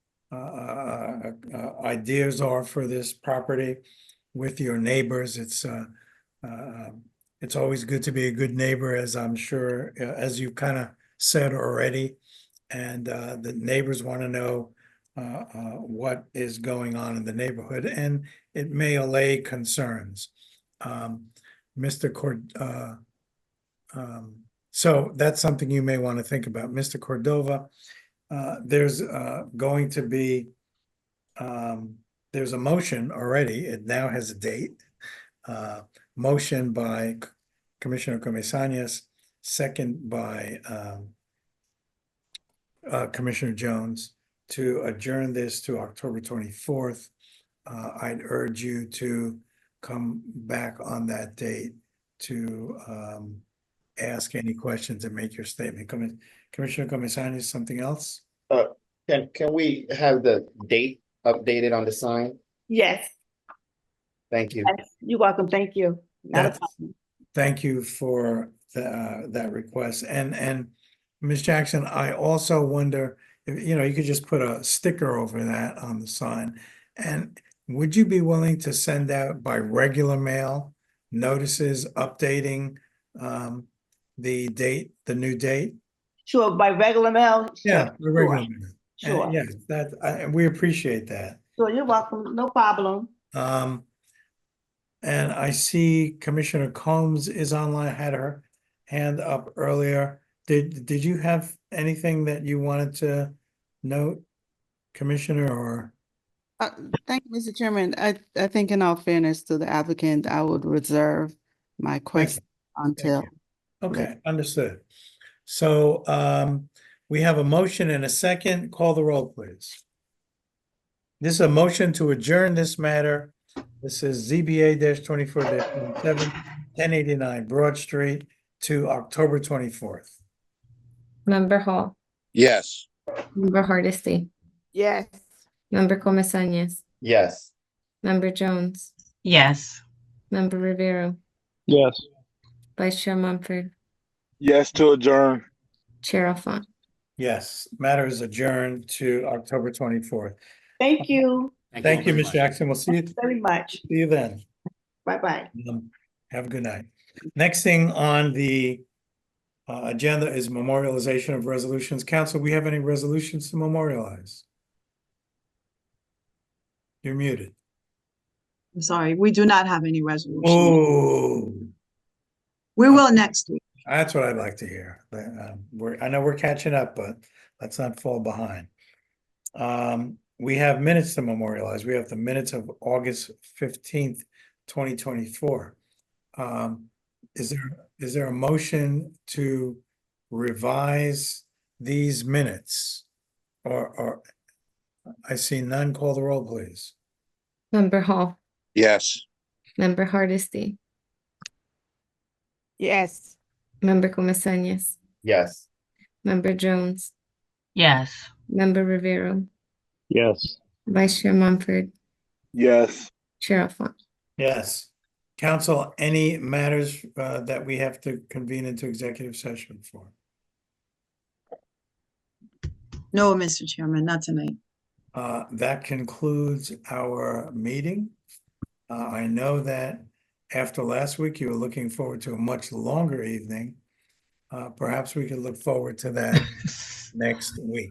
Speaker 1: ideas are for this property with your neighbors. It's always good to be a good neighbor, as I'm sure, as you kind of said already. And the neighbors want to know what is going on in the neighborhood, and it may allay concerns. Mr. So that's something you may want to think about. Mr. Cordova, there's going to be, there's a motion already. It now has a date. Motion by Commissioner Comisanias, second by Commissioner Jones to adjourn this to October 24th. I'd urge you to come back on that date to ask any questions and make your statement. Commissioner Comisanias, something else?
Speaker 6: Can we have the date updated on the sign?
Speaker 16: Yes.
Speaker 6: Thank you.
Speaker 16: Yes, you're welcome. Thank you. Not a
Speaker 1: That's-
Speaker 16: problem.
Speaker 1: Thank you for that request. And Ms. Jackson, I also wonder if, you could just put a sticker over that on the sign. And would you be willing to send out by regular mail notices updating the date, the new date?
Speaker 16: Sure, by regular mail?
Speaker 1: Yeah,
Speaker 16: Sure,
Speaker 1: the regular mail.
Speaker 16: Sure.
Speaker 1: Yeah, we appreciate that.
Speaker 16: Sure, you're welcome. No problem.
Speaker 1: And I see Commissioner Combs is online, had her hand up earlier. Did you have anything that you wanted to note, Commissioner, or?
Speaker 21: Thank you, Mr. Chairman. I think in all fairness to the applicant, I would reserve my question until.
Speaker 1: Okay, understood. So we have a motion and a second. Call the roll, please. This is a motion to adjourn this matter. This is ZBA 24-27, 1089 Broad Street to October 24th.
Speaker 2: Member Hall,
Speaker 14: Yes.
Speaker 2: Member Hardesty,
Speaker 3: Yes.
Speaker 2: Member Comesañas,
Speaker 6: Yes.
Speaker 2: Member Jones,
Speaker 7: Yes.
Speaker 2: Member Rivera,
Speaker 5: Yes.
Speaker 2: Vice Chair Mumford,
Speaker 3: Yes to adjourn.
Speaker 2: Chair Alphonse.
Speaker 1: Yes, matter is adjourned to October 24th.
Speaker 16: Thank you
Speaker 1: Thank you, Ms. Jackson. We'll see you.
Speaker 16: very much.
Speaker 1: See you then.
Speaker 16: Bye-bye.
Speaker 1: Have a good night. Next thing on the agenda is memorialization of resolutions. Council, we have any resolutions to memorialize? You're muted.
Speaker 18: I'm sorry, we do not have any resolution.
Speaker 1: Oh,
Speaker 18: We will next week.
Speaker 1: that's what I'd like to hear. I know we're catching up, but let's not fall behind. We have minutes to memorialize. We have the minutes of August 15th, 2024. Is there a motion to revise these minutes? Or I see none. Call the roll, please.
Speaker 2: Member Hall,
Speaker 14: Yes.
Speaker 2: Member Hardesty,
Speaker 3: Yes.
Speaker 2: Member Comesañas,
Speaker 6: Yes.
Speaker 2: Member Jones,
Speaker 7: Yes.
Speaker 2: Member Rivera,
Speaker 5: Yes.
Speaker 2: Vice Chair Mumford,
Speaker 3: Yes.
Speaker 2: Chair Alphonse.
Speaker 1: Yes. Council, any matters that we have to convene into executive session for?
Speaker 18: No, Mr. Chairman, not tonight.
Speaker 1: That concludes our meeting. I know that after last week, you were looking forward to a much longer evening. Perhaps we could look forward to that next week.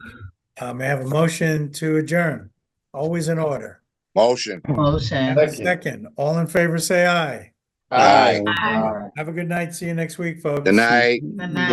Speaker 1: May I have a motion to adjourn? Always in order.
Speaker 14: Motion.
Speaker 7: Motion.
Speaker 1: Have a second. All in favor, say aye.
Speaker 14: Aye.
Speaker 1: Have a good night. See you next week, folks.
Speaker 14: Good night.
Speaker 7: Good night.